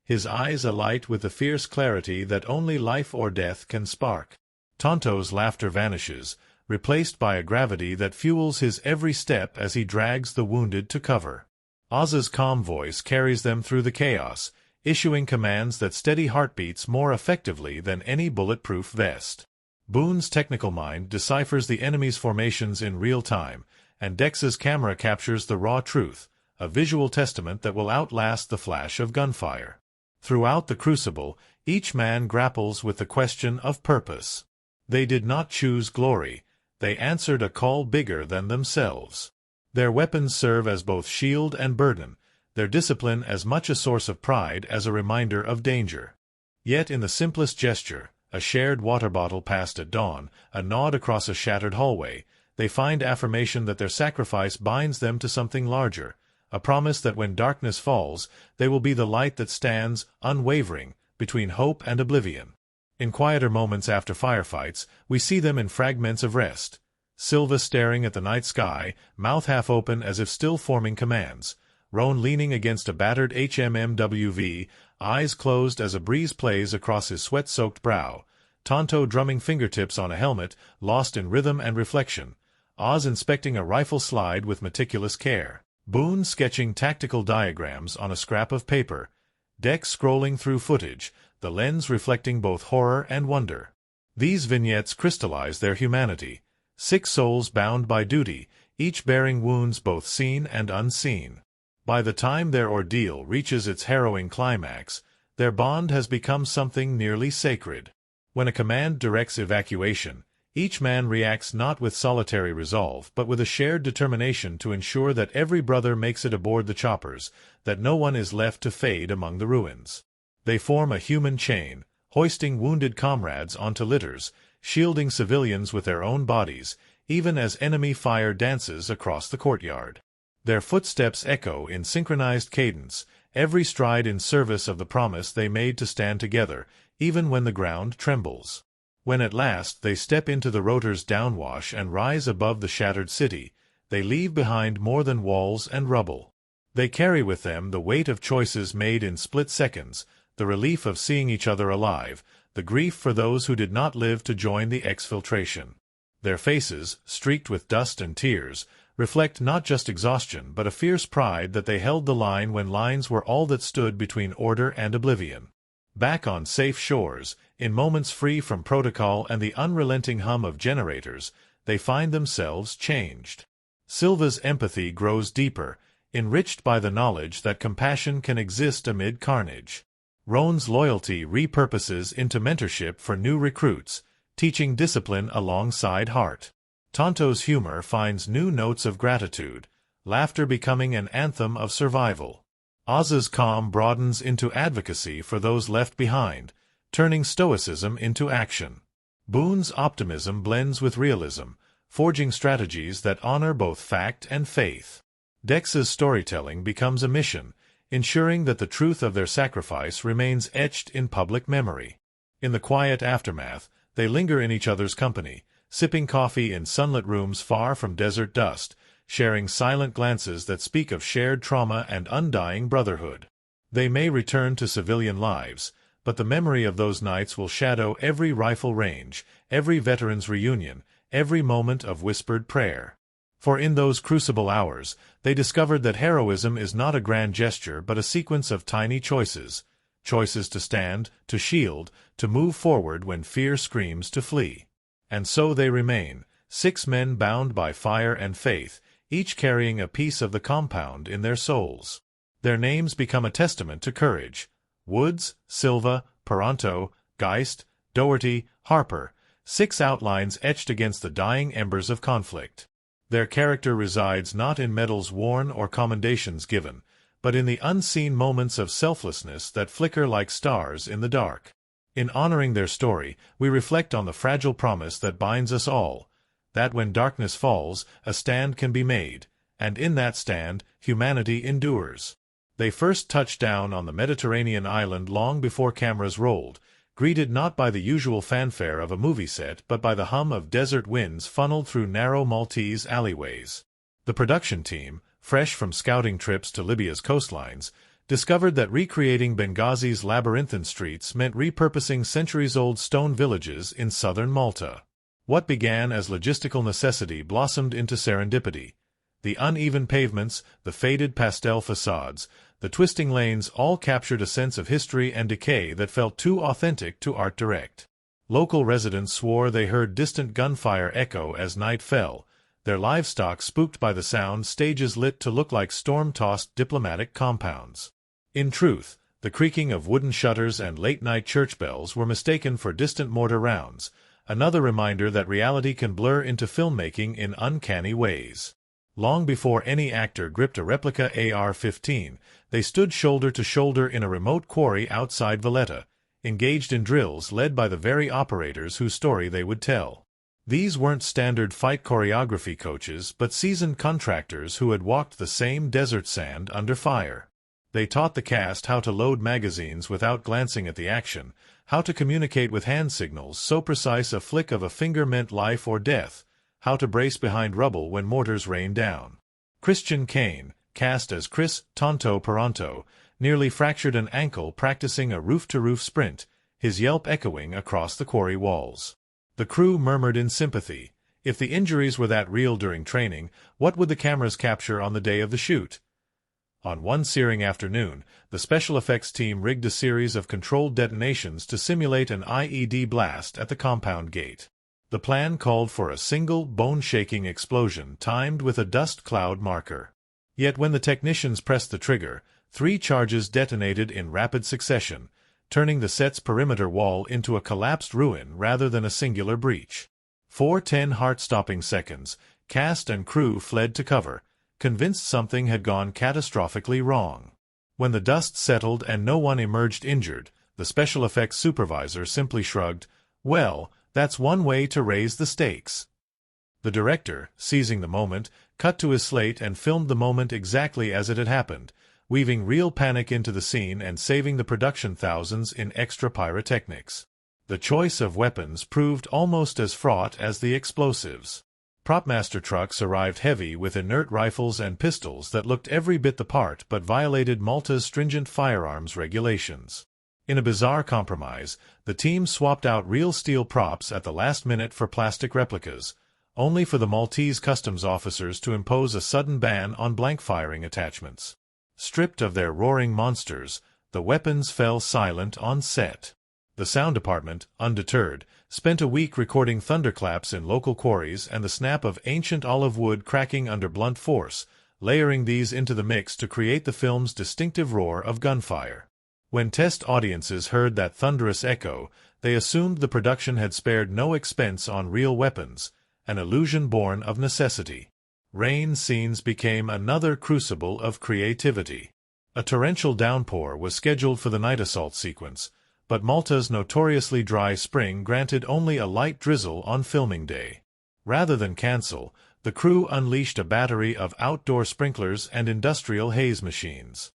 his eyes alight with the fierce clarity that only life or death can spark. Tonto's laughter vanishes, replaced by a gravity that fuels his every step as he drags the wounded to cover. Oz's calm voice carries them through the chaos, issuing commands that steady heartbeats more effectively than any bulletproof vest. Boone's technical mind deciphers the enemy's formations in real time, and Dex's camera captures the raw truth, a visual testament that will outlast the flash of gunfire. Throughout the crucible, each man grapples with the question of purpose. They did not choose glory, they answered a call bigger than themselves. Their weapons serve as both shield and burden, their discipline as much a source of pride as a reminder of danger. Yet in the simplest gesture, a shared water bottle passed at dawn, a nod across a shattered hallway, they find affirmation that their sacrifice binds them to something larger, a promise that when darkness falls, they will be the light that stands, unwavering, between hope and oblivion. In quieter moments after firefights, we see them in fragments of rest. Silva staring at the night sky, mouth half open as if still forming commands. Roan leaning against a battered HMMWV, eyes closed as a breeze plays across his sweat-soaked brow. Tonto drumming fingertips on a helmet, lost in rhythm and reflection. Oz inspecting a rifle slide with meticulous care. Boone sketching tactical diagrams on a scrap of paper. Dex scrolling through footage, the lens reflecting both horror and wonder. These vignettes crystallize their humanity. 6 souls bound by duty, each bearing wounds both seen and unseen. By the time their ordeal reaches its harrowing climax, their bond has become something nearly sacred. When a command directs evacuation, each man reacts not with solitary resolve but with a shared determination to ensure that every brother makes it aboard the choppers, that no one is left to fade among the ruins. They form a human chain, hoisting wounded comrades onto litters, shielding civilians with their own bodies, even as enemy fire dances across the courtyard. Their footsteps echo in synchronized cadence, every stride in service of the promise they made to stand together, even when the ground trembles. When at last they step into the rotor's downwash and rise above the shattered city, they leave behind more than walls and rubble. They carry with them the weight of choices made in split seconds, the relief of seeing each other alive, the grief for those who did not live to join the exfiltration. Their faces, streaked with dust and tears, reflect not just exhaustion but a fierce pride that they held the line when lines were all that stood between order and oblivion. Back on safe shores, in moments free from protocol and the unrelenting hum of generators, they find themselves changed. Silva's empathy grows deeper, enriched by the knowledge that compassion can exist amid carnage. Roan's loyalty repurposes into mentorship for new recruits, teaching discipline alongside heart. Tonto's humor finds new notes of gratitude, laughter becoming an anthem of survival. Oz's calm broadens into advocacy for those left behind, turning stoicism into action. Boone's optimism blends with realism, forging strategies that honor both fact and faith. Dex's storytelling becomes a mission, ensuring that the truth of their sacrifice remains etched in public memory. In the quiet aftermath, they linger in each other's company, sipping coffee in sunlit rooms far from desert dust, sharing silent glances that speak of shared trauma and undying brotherhood. They may return to civilian lives, but the memory of those nights will shadow every rifle range, every veteran's reunion, every moment of whispered prayer. For in those crucible hours, they discovered that heroism is not a grand gesture but a sequence of tiny choices, choices to stand, to shield, to move forward when fear screams to flee. And so they remain, 6 men bound by fire and faith, each carrying a piece of the compound in their souls. Their names become a testament to courage. Woods, Silva, Paronto, Geist, Doherty, Harper, 6 outlines etched against the dying embers of conflict. Their character resides not in medals worn or commendations given, but in the unseen moments of selflessness that flicker like stars in the dark. In honoring their story, we reflect on the fragile promise that binds us all, that when darkness falls, a stand can be made, and in that stand, humanity endures. They first touched down on the Mediterranean island long before cameras rolled, greeted not by the usual fanfare of a movie set but by the hum of desert winds funneled through narrow Maltese alleyways. The production team, fresh from scouting trips to Libya's coastlines, discovered that recreating Benghazi's labyrinthine streets meant repurposing centuries-old stone villages in southern Malta. What began as logistical necessity blossomed into serendipity. The uneven pavements, the faded pastel facades, the twisting lanes all captured a sense of history and decay that felt too authentic to art direct. Local residents swore they heard distant gunfire echo as night fell, their livestock spooked by the sound, stages lit to look like storm-tossed diplomatic compounds. In truth, the creaking of wooden shutters and late-night church bells were mistaken for distant mortar rounds, another reminder that reality can blur into filmmaking in uncanny ways. Long before any actor gripped a replica AR-15, they stood shoulder to shoulder in a remote quarry outside Valletta, engaged in drills led by the very operators whose story they would tell. These weren't standard fight choreography coaches but seasoned contractors who had walked the same desert sand under fire. They taught the cast how to load magazines without glancing at the action, how to communicate with hand signals so precise a flick of a finger meant life or death, how to brace behind rubble when mortars rained down. Christian Kane, cast as Chris "Tonto" Paronto, nearly fractured an ankle practicing a roof-to-roof sprint, his yelp echoing across the quarry walls. The crew murmured in sympathy. If the injuries were that real during training, what would the cameras capture on the day of the shoot? On one searing afternoon, the special effects team rigged a series of controlled detonations to simulate an IED blast at the compound gate. The plan called for a single, bone-shaking explosion timed with a dust cloud marker. Yet when the technicians pressed the trigger, 3 charges detonated in rapid succession, turning the set's perimeter wall into a collapsed ruin rather than a singular breach. For 10 heart-stopping seconds, cast and crew fled to cover, convinced something had gone catastrophically wrong. When the dust settled and no one emerged injured, the special effects supervisor simply shrugged, "Well, that's one way to raise the stakes." The director, seizing the moment, cut to his slate and filmed the moment exactly as it had happened, weaving real panic into the scene and saving the production thousands in extra pyrotechnics. The choice of weapons proved almost as fraught as the explosives. Propmaster trucks arrived heavy with inert rifles and pistols that looked every bit the part but violated Malta's stringent firearms regulations. In a bizarre compromise, the team swapped out real steel props at the last minute for plastic replicas, only for the Maltese customs officers to impose a sudden ban on blank firing attachments. Stripped of their roaring monsters, the weapons fell silent on set. The sound department, undeterred, spent a week recording thunderclaps in local quarries and the snap of ancient olive wood cracking under blunt force, layering these into the mix to create the film's distinctive roar of gunfire. When test audiences heard that thunderous echo, they assumed the production had spared no expense on real weapons, an illusion born of necessity. Rain scenes became another crucible of creativity. A torrential downpour was scheduled for the night assault sequence, but Malta's notoriously dry spring granted only a light drizzle on filming day. Rather than cancel, the crew unleashed a battery of outdoor sprinklers and industrial haze machines.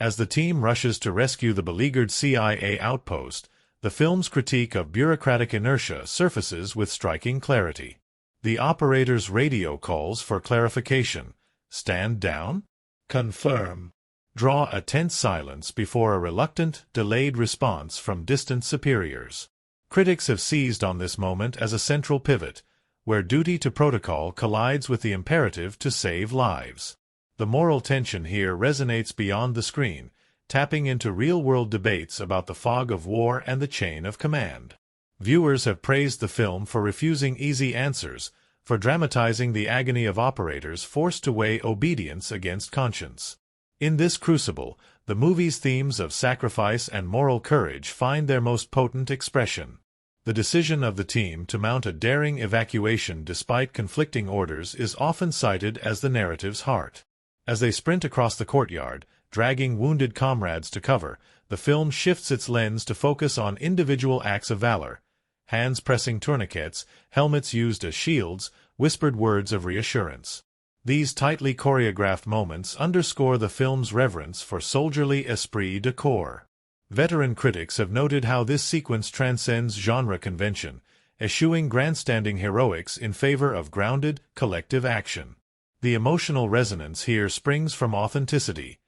As the team rushes to rescue the beleaguered CIA outpost, the film's critique of bureaucratic inertia surfaces with striking clarity. The operator's radio calls for clarification. Stand down? Confirm. Draw a tense silence before a reluctant, delayed response from distant superiors. Critics have seized on this moment as a central pivot, where duty to protocol collides with the imperative to save lives. The moral tension here resonates beyond the screen, tapping into real-world debates about the fog of war and the chain of command. Viewers have praised the film for refusing easy answers, for dramatizing the agony of operators forced to weigh obedience against conscience. In this crucible, the movie's themes of sacrifice and moral courage find their most potent expression. The decision of the team to mount a daring evacuation despite conflicting orders is often cited as the narrative's heart. As they sprint across the courtyard, dragging wounded comrades to cover, the film shifts its lens to focus on individual acts of valor: hands pressing tourniquets, helmets used as shields, whispered words of reassurance. These tightly choreographed moments underscore the film's reverence for soldierly esprit de corps. Veteran critics have noted how this sequence transcends genre convention, eschewing grandstanding heroics in favor of grounded, collective action. The emotional resonance here springs from authenticity.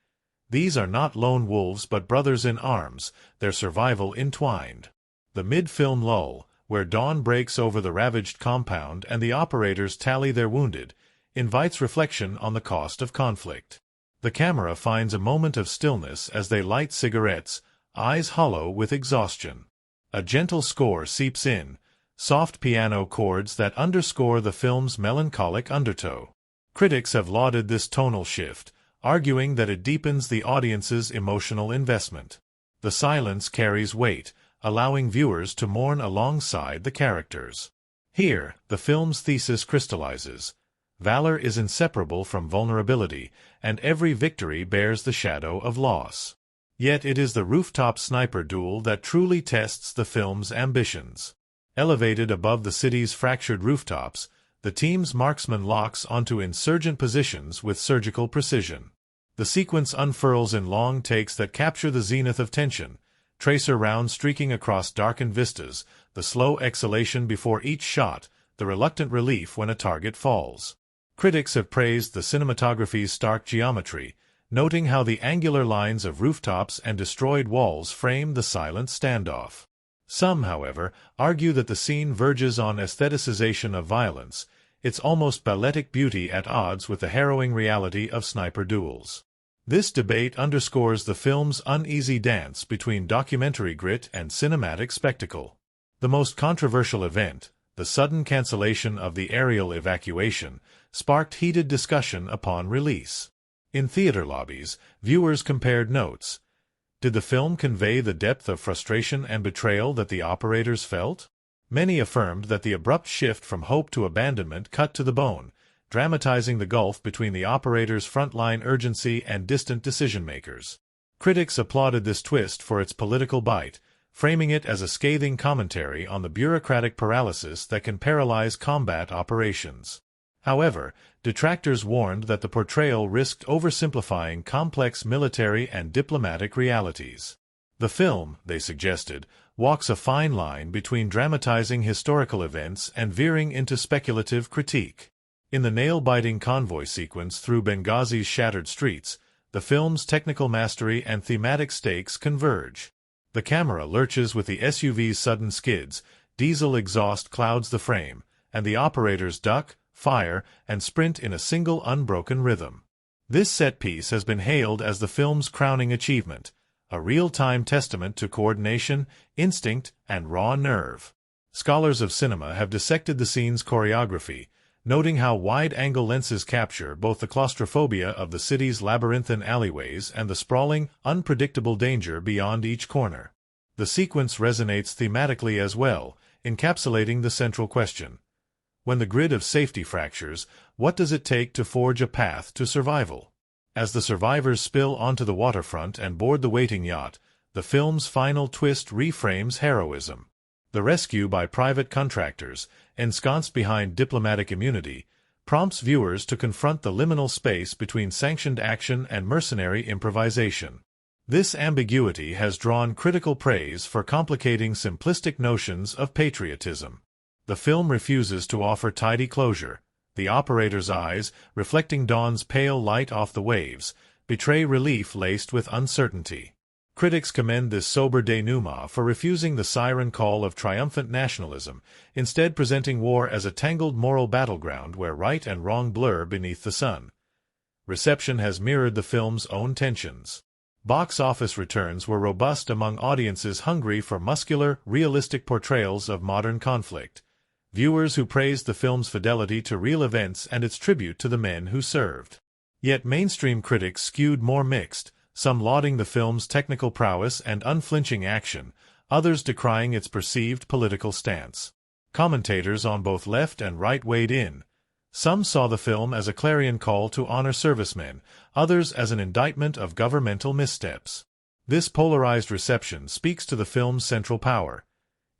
These are not lone wolves but brothers in arms, their survival entwined. The mid-film lull, where dawn breaks over the ravaged compound and the operators tally their wounded, invites reflection on the cost of conflict. The camera finds a moment of stillness as they light cigarettes, eyes hollow with exhaustion. A gentle score seeps in, soft piano chords that underscore the film's melancholic undertow. Critics have lauded this tonal shift, arguing that it deepens the audience's emotional investment. The silence carries weight, allowing viewers to mourn alongside the characters. Here, the film's thesis crystallizes. Valor is inseparable from vulnerability, and every victory bears the shadow of loss. Yet it is the rooftop sniper duel that truly tests the film's ambitions. Elevated above the city's fractured rooftops, the team's marksman locks onto insurgent positions with surgical precision. The sequence unfurls in long takes that capture the zenith of tension, tracer rounds streaking across darkened vistas, the slow exhalation before each shot, the reluctant relief when a target falls. Critics have praised the cinematography's stark geometry, noting how the angular lines of rooftops and destroyed walls frame the silent standoff. Some, however, argue that the scene verges on aestheticization of violence, its almost balletic beauty at odds with the harrowing reality of sniper duels. This debate underscores the film's uneasy dance between documentary grit and cinematic spectacle. The most controversial event, the sudden cancellation of the aerial evacuation, sparked heated discussion upon release. In theater lobbies, viewers compared notes. Did the film convey the depth of frustration and betrayal that the operators felt? Many affirmed that the abrupt shift from hope to abandonment cut to the bone, dramatizing the gulf between the operators' frontline urgency and distant decision-makers. Critics applauded this twist for its political bite, framing it as a scathing commentary on the bureaucratic paralysis that can paralyze combat operations. However, detractors warned that the portrayal risked oversimplifying complex military and diplomatic realities. The film, they suggested, walks a fine line between dramatizing historical events and veering into speculative critique. In the nail-biting convoy sequence through Benghazi's shattered streets, the film's technical mastery and thematic stakes converge. The camera lurches with the SUV's sudden skids, diesel exhaust clouds the frame, and the operators duck, fire, and sprint in a single unbroken rhythm. This set piece has been hailed as the film's crowning achievement, a real-time testament to coordination, instinct, and raw nerve. Scholars of cinema have dissected the scene's choreography, noting how wide-angle lenses capture both the claustrophobia of the city's labyrinthine alleyways and the sprawling, unpredictable danger beyond each corner. The sequence resonates thematically as well, encapsulating the central question. When the grid of safety fractures, what does it take to forge a path to survival? As the survivors spill onto the waterfront and board the waiting yacht, the film's final twist reframes heroism. The rescue by private contractors, ensconced behind diplomatic immunity, prompts viewers to confront the liminal space between sanctioned action and mercenary improvisation. This ambiguity has drawn critical praise for complicating simplistic notions of patriotism. The film refuses to offer tidy closure. The operator's eyes, reflecting dawn's pale light off the waves, betray relief laced with uncertainty. Critics commend this sober denouement for refusing the siren call of triumphant nationalism, instead presenting war as a tangled moral battleground where right and wrong blur beneath the sun. Reception has mirrored the film's own tensions. Box office returns were robust among audiences hungry for muscular, realistic portrayals of modern conflict. Viewers who praised the film's fidelity to real events and its tribute to the men who served. Yet mainstream critics skewed more mixed, some lauding the film's technical prowess and unflinching action, others decrying its perceived political stance. Commentators on both left and right weighed in. Some saw the film as a clarion call to honor servicemen, others as an indictment of governmental missteps. This polarized reception speaks to the film's central power.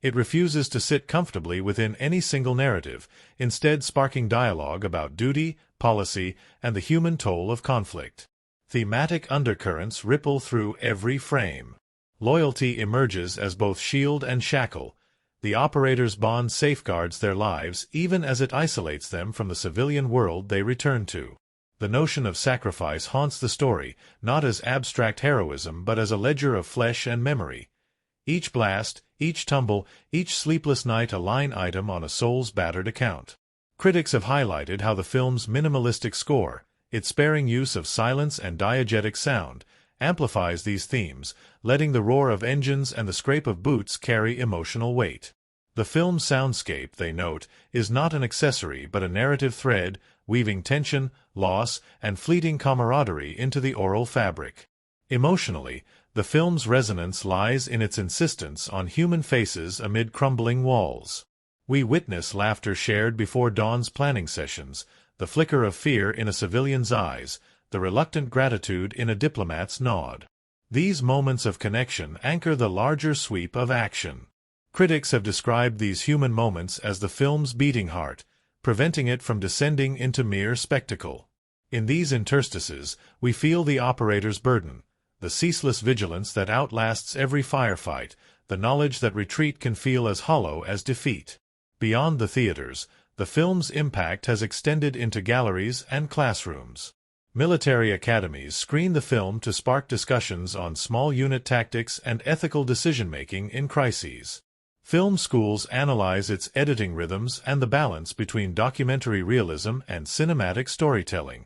It refuses to sit comfortably within any single narrative, instead sparking dialogue about duty, policy, and the human toll of conflict. Thematic undercurrents ripple through every frame. Loyalty emerges as both shield and shackle. The operator's bond safeguards their lives even as it isolates them from the civilian world they return to. The notion of sacrifice haunts the story, not as abstract heroism but as a ledger of flesh and memory. Each blast, each tumble, each sleepless night a line item on a soul's battered account. Critics have highlighted how the film's minimalistic score, its sparing use of silence and diegetic sound, amplifies these themes, letting the roar of engines and the scrape of boots carry emotional weight. The film's soundscape, they note, is not an accessory but a narrative thread, weaving tension, loss, and fleeting camaraderie into the oral fabric. Emotionally, the film's resonance lies in its insistence on human faces amid crumbling walls. We witness laughter shared before dawn's planning sessions, the flicker of fear in a civilian's eyes, the reluctant gratitude in a diplomat's nod. These moments of connection anchor the larger sweep of action. Critics have described these human moments as the film's beating heart, preventing it from descending into mere spectacle. In these interstices, we feel the operator's burden, the ceaseless vigilance that outlasts every firefight, the knowledge that retreat can feel as hollow as defeat. Beyond the theaters, the film's impact has extended into galleries and classrooms. Military academies screen the film to spark discussions on small unit tactics and ethical decision-making in crises. Film schools analyze its editing rhythms and the balance between documentary realism and cinematic storytelling.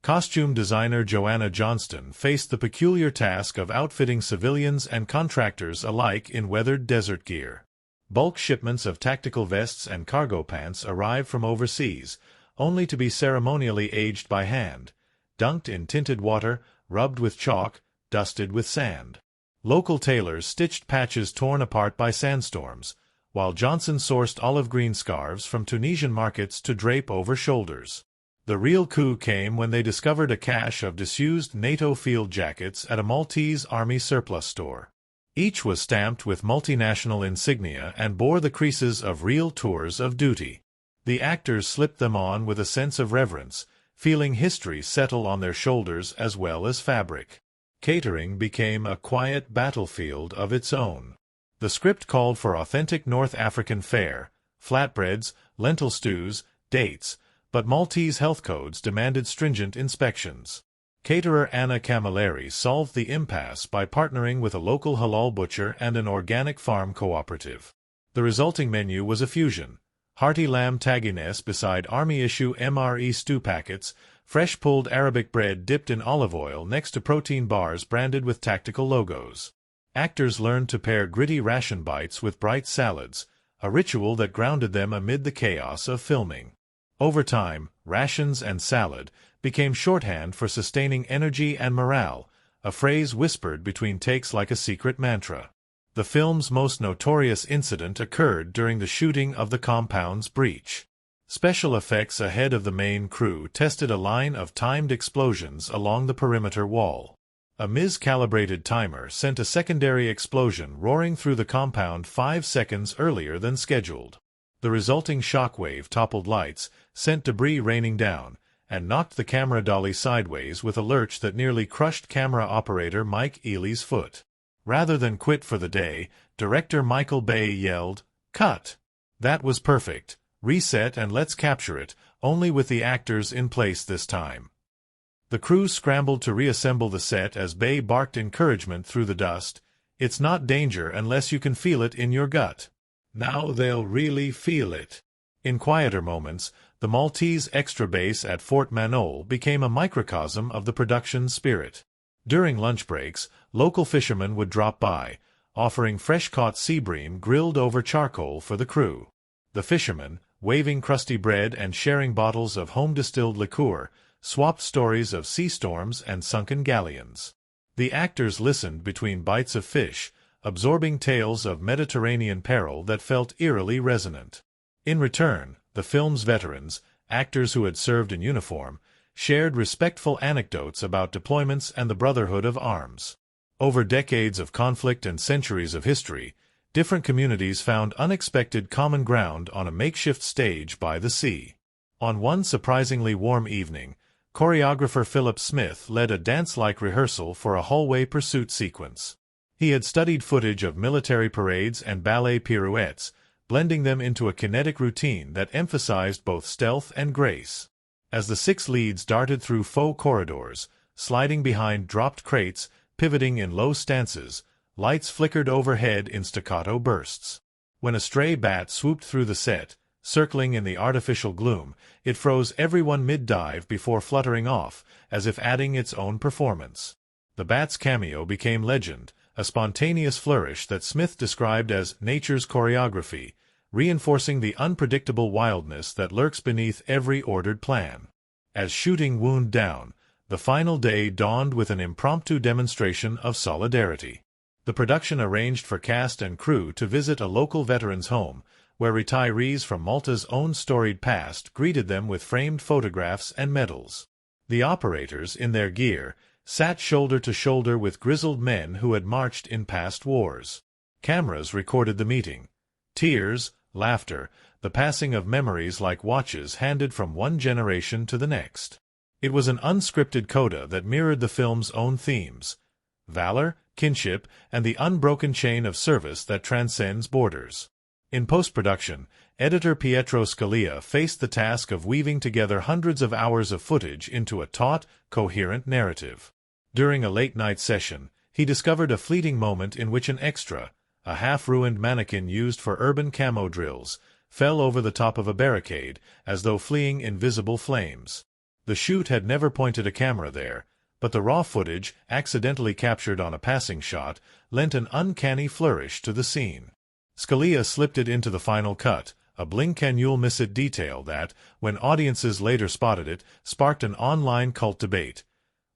Costume designer Joanna Johnston faced the peculiar task of outfitting civilians and contractors alike in weathered desert gear. Bulk shipments of tactical vests and cargo pants arrived from overseas, only to be ceremonially aged by hand, dunked in tinted water, rubbed with chalk, dusted with sand. Local tailors stitched patches torn apart by sandstorms, while Johnson sourced olive green scarves from Tunisian markets to drape over shoulders. The real coup came when they discovered a cache of disused NATO field jackets at a Maltese army surplus store. Each was stamped with multinational insignia and bore the creases of real tours of duty. The actors slipped them on with a sense of reverence, feeling history settle on their shoulders as well as fabric. Catering became a quiet battlefield of its own. The script called for authentic North African fare, flatbreads, lentil stews, dates, but Maltese health codes demanded stringent inspections. Caterer Anna Camilleri solved the impasse by partnering with a local halal butcher and an organic farm cooperative. The resulting menu was a fusion: hearty lamb tagines beside army-issue MRE stew packets, fresh pulled Arabic bread dipped in olive oil next to protein bars branded with tactical logos. Actors learned to pair gritty ration bites with bright salads, a ritual that grounded them amid the chaos of filming. Over time, rations and salad became shorthand for sustaining energy and morale, a phrase whispered between takes like a secret mantra. The film's most notorious incident occurred during the shooting of the compound's breach. Special effects ahead of the main crew tested a line of timed explosions along the perimeter wall. A miscalibrated timer sent a secondary explosion roaring through the compound 5 seconds earlier than scheduled. The resulting shockwave toppled lights, sent debris raining down, and knocked the camera dolly sideways with a lurch that nearly crushed camera operator Mike Ely's foot. Rather than quit for the day, director Michael Bay yelled, "Cut! That was perfect. Reset and let's capture it, only with the actors in place this time." The crew scrambled to reassemble the set as Bay barked encouragement through the dust. "It's not danger unless you can feel it in your gut. Now they'll really feel it." In quieter moments, the Maltese extra base at Fort Manol became a microcosm of the production's spirit. During lunch breaks, local fishermen would drop by, offering fresh-caught sea bream grilled over charcoal for the crew. The fishermen, waving crusty bread and sharing bottles of home-distilled liqueur, swapped stories of sea storms and sunken galleons. The actors listened between bites of fish, absorbing tales of Mediterranean peril that felt eerily resonant. In return, the film's veterans, actors who had served in uniform, shared respectful anecdotes about deployments and the brotherhood of arms. Over decades of conflict and centuries of history, different communities found unexpected common ground on a makeshift stage by the sea. On one surprisingly warm evening, choreographer Philip Smith led a dance-like rehearsal for a hallway pursuit sequence. He had studied footage of military parades and ballet pirouettes, blending them into a kinetic routine that emphasized both stealth and grace. As the 6 leads darted through faux corridors, sliding behind dropped crates, pivoting in low stances, lights flickered overhead in staccato bursts. When a stray bat swooped through the set, circling in the artificial gloom, it froze everyone mid-dive before fluttering off, as if adding its own performance. The bat's cameo became legend, a spontaneous flourish that Smith described as nature's choreography, reinforcing the unpredictable wildness that lurks beneath every ordered plan. As shooting wound down, the final day dawned with an impromptu demonstration of solidarity. The production arranged for cast and crew to visit a local veterans' home, where retirees from Malta's own storied past greeted them with framed photographs and medals. The operators, in their gear, sat shoulder to shoulder with grizzled men who had marched in past wars. Cameras recorded the meeting. Tears, laughter, the passing of memories like watches handed from one generation to the next. It was an unscripted coda that mirrored the film's own themes: valor, kinship, and the unbroken chain of service that transcends borders. In post-production, editor Pietro Scalia faced the task of weaving together hundreds of hours of footage into a taut, coherent narrative. During a late-night session, he discovered a fleeting moment in which an extra, a half-ruined mannequin used for urban camo drills, fell over the top of a barricade, as though fleeing invisible flames. The shoot had never pointed a camera there, but the raw footage, accidentally captured on a passing shot, lent an uncanny flourish to the scene. Scalia slipped it into the final cut, a blink-and-you'll-miss-it detail that, when audiences later spotted it, sparked an online cult debate.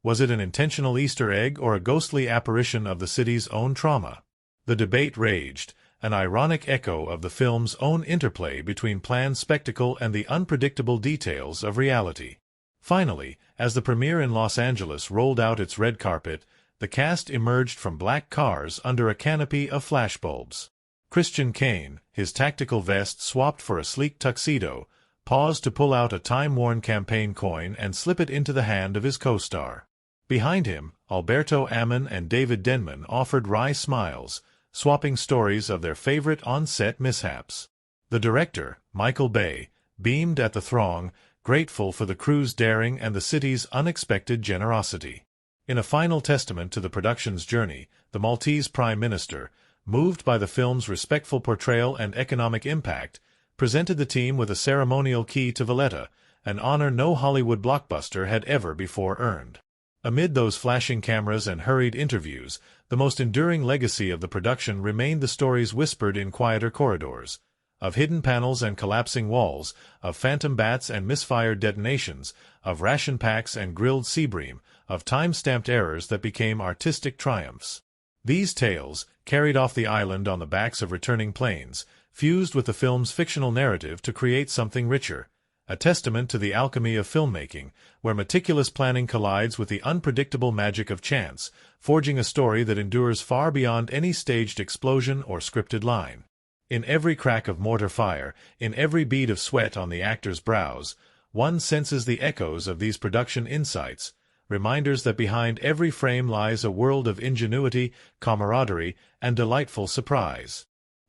Was it an intentional Easter egg or a ghostly apparition of the city's own trauma? The debate raged, an ironic echo of the film's own interplay between planned spectacle and the unpredictable details of reality. Finally, as the premiere in Los Angeles rolled out its red carpet, the cast emerged from black cars under a canopy of flashbulbs. Christian Kane, his tactical vest swapped for a sleek tuxedo, paused to pull out a time-worn campaign coin and slip it into the hand of his co-star. Behind him, Alberto Ammon and David Denman offered wry smiles, swapping stories of their favorite on-set mishaps. The director, Michael Bay, beamed at the throng, grateful for the crew's daring and the city's unexpected generosity. In a final testament to the production's journey, the Maltese Prime Minister, moved by the film's respectful portrayal and economic impact, presented the team with a ceremonial key to Valletta, an honor no Hollywood blockbuster had ever before earned. Amid those flashing cameras and hurried interviews, the most enduring legacy of the production remained the stories whispered in quieter corridors, of hidden panels and collapsing walls, of phantom bats and misfired detonations, of ration packs and grilled sea bream, of time-stamped errors that became artistic triumphs. These tales, carried off the island on the backs of returning planes, fused with the film's fictional narrative to create something richer, a testament to the alchemy of filmmaking, where meticulous planning collides with the unpredictable magic of chance, forging a story that endures far beyond any staged explosion or scripted line. In every crack of mortar fire, in every bead of sweat on the actor's brows, one senses the echoes of these production insights, reminders that behind every frame lies a world of ingenuity, camaraderie, and delightful surprise.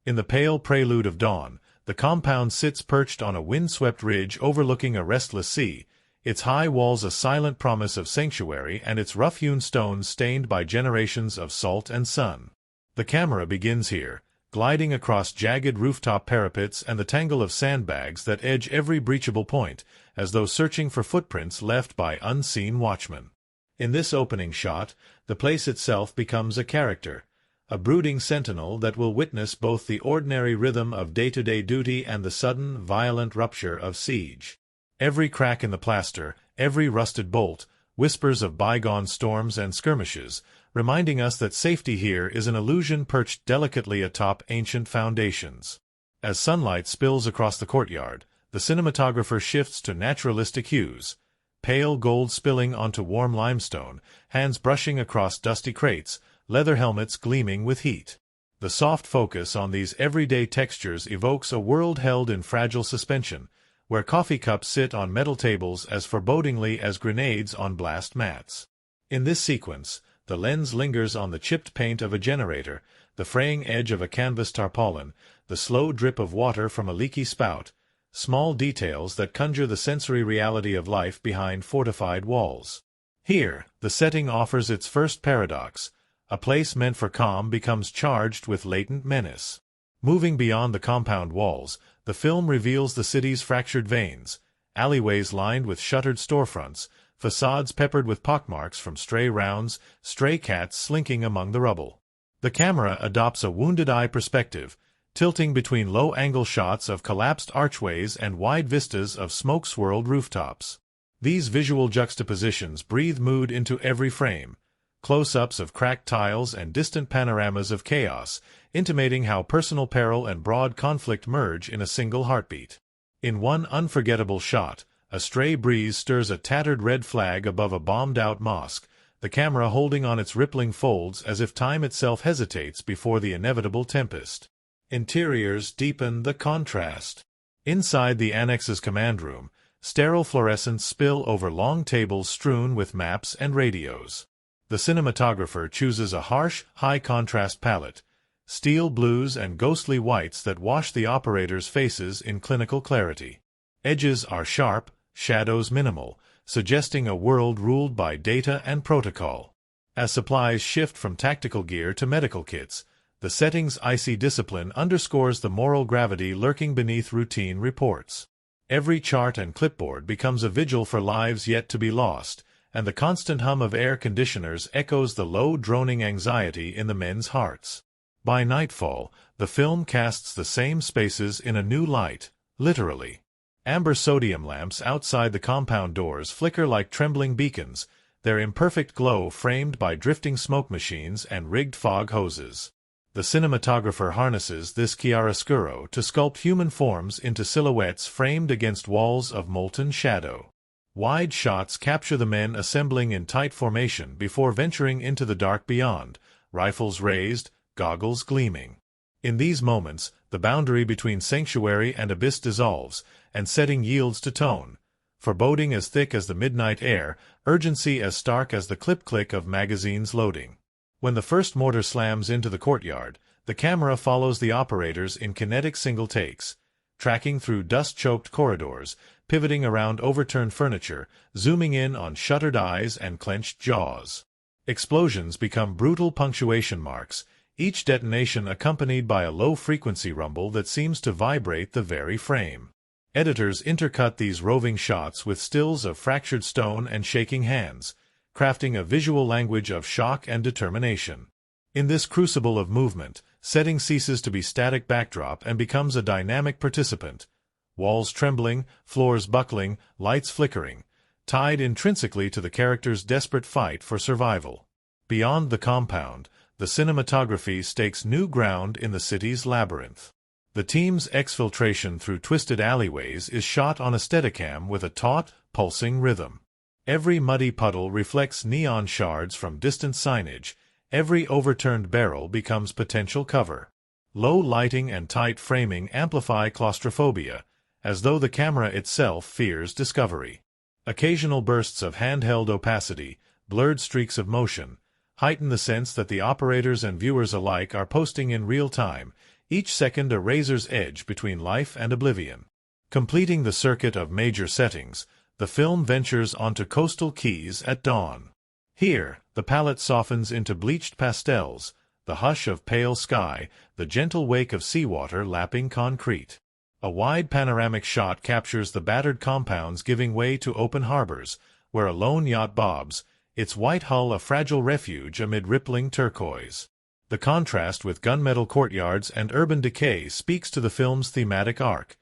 In the pale prelude of dawn, the compound sits perched on a wind-swept ridge overlooking a restless sea, its high walls a silent promise of sanctuary and its rough-hewn stones stained by generations of salt and sun. The camera begins here, gliding across jagged rooftop parapets and the tangle of sandbags that edge every breachable point, as though searching for footprints left by unseen watchmen. In this opening shot, the place itself becomes a character, a brooding sentinel that will witness both the ordinary rhythm of day-to-day duty and the sudden, violent rupture of siege. Every crack in the plaster, every rusted bolt, whispers of bygone storms and skirmishes, reminding us that safety here is an illusion perched delicately atop ancient foundations. As sunlight spills across the courtyard, the cinematographer shifts to naturalistic hues, pale gold spilling onto warm limestone, hands brushing across dusty crates, leather helmets gleaming with heat. The soft focus on these everyday textures evokes a world held in fragile suspension, where coffee cups sit on metal tables as forebodingly as grenades on blast mats. In this sequence, the lens lingers on the chipped paint of a generator, the fraying edge of a canvas tarpaulin, the slow drip of water from a leaky spout, small details that conjure the sensory reality of life behind fortified walls. Here, the setting offers its first paradox. A place meant for calm becomes charged with latent menace. Moving beyond the compound walls, the film reveals the city's fractured veins, alleyways lined with shuttered storefronts, facades peppered with pockmarks from stray rounds, stray cats slinking among the rubble. The camera adopts a wounded-eye perspective, tilting between low-angle shots of collapsed archways and wide vistas of smoke-swirled rooftops. These visual juxtapositions breathe mood into every frame, close-ups of cracked tiles and distant panoramas of chaos, intimating how personal peril and broad conflict merge in a single heartbeat. In one unforgettable shot, a stray breeze stirs a tattered red flag above a bombed-out mosque, the camera holding on its rippling folds as if time itself hesitates before the inevitable tempest. Interiors deepen the contrast. Inside the Annex's command room, sterile fluorescents spill over long tables strewn with maps and radios. The cinematographer chooses a harsh, high-contrast palette, steel blues and ghostly whites that wash the operators' faces in clinical clarity. Edges are sharp, shadows minimal, suggesting a world ruled by data and protocol. As supplies shift from tactical gear to medical kits, the setting's icy discipline underscores the moral gravity lurking beneath routine reports. Every chart and clipboard becomes a vigil for lives yet to be lost, and the constant hum of air conditioners echoes the low droning anxiety in the men's hearts. By nightfall, the film casts the same spaces in a new light, literally. Amber sodium lamps outside the compound doors flicker like trembling beacons, their imperfect glow framed by drifting smoke machines and rigged fog hoses. The cinematographer harnesses this chiaroscuro to sculpt human forms into silhouettes framed against walls of molten shadow. Wide shots capture the men assembling in tight formation before venturing into the dark beyond, rifles raised, goggles gleaming. In these moments, the boundary between sanctuary and abyss dissolves, and setting yields to tone, foreboding as thick as the midnight air, urgency as stark as the clip-click of magazines loading. When the first mortar slams into the courtyard, the camera follows the operators in kinetic single takes, tracking through dust-choked corridors, pivoting around overturned furniture, zooming in on shuttered eyes and clenched jaws. Explosions become brutal punctuation marks, each detonation accompanied by a low-frequency rumble that seems to vibrate the very frame. Editors intercut these roving shots with stills of fractured stone and shaking hands, crafting a visual language of shock and determination. In this crucible of movement, setting ceases to be static backdrop and becomes a dynamic participant, walls trembling, floors buckling, lights flickering, tied intrinsically to the character's desperate fight for survival. Beyond the compound, the cinematography stakes new ground in the city's labyrinth. The team's exfiltration through twisted alleyways is shot on a Steadicam with a taut, pulsing rhythm. Every muddy puddle reflects neon shards from distant signage, every overturned barrel becomes potential cover. Low lighting and tight framing amplify claustrophobia, as though the camera itself fears discovery. Occasional bursts of handheld opacity, blurred streaks of motion, heighten the sense that the operators and viewers alike are posting in real time, each second a razor's edge between life and oblivion. Completing the circuit of major settings, the film ventures onto coastal quays at dawn. Here, the palette softens into bleached pastels, the hush of pale sky, the gentle wake of seawater lapping concrete. A wide panoramic shot captures the battered compounds giving way to open harbors, where a lone yacht bobs, its white hull a fragile refuge amid rippling turquoise. The contrast with gunmetal courtyards and urban decay speaks to the film's thematic arc.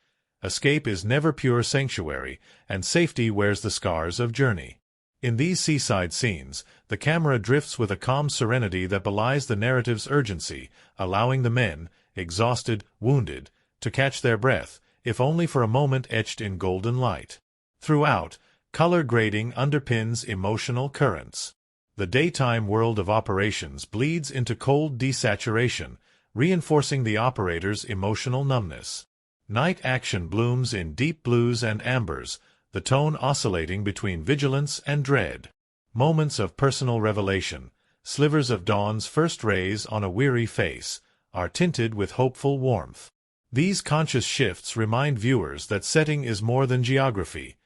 Escape is never pure sanctuary, and safety wears the scars of journey. In these seaside scenes, the camera drifts with a calm serenity that belies the narrative's urgency, allowing the men, exhausted, wounded, to catch their breath, if only for a moment etched in golden light. Throughout, color grading underpins emotional currents. The daytime world of operations bleeds into cold desaturation, reinforcing the operator's emotional numbness. Night action blooms in deep blues and ambers, the tone oscillating between vigilance and dread. Moments of personal revelation, slivers of dawn's first rays on a weary face, are tinted with hopeful warmth. These conscious shifts remind viewers that setting is more than geography.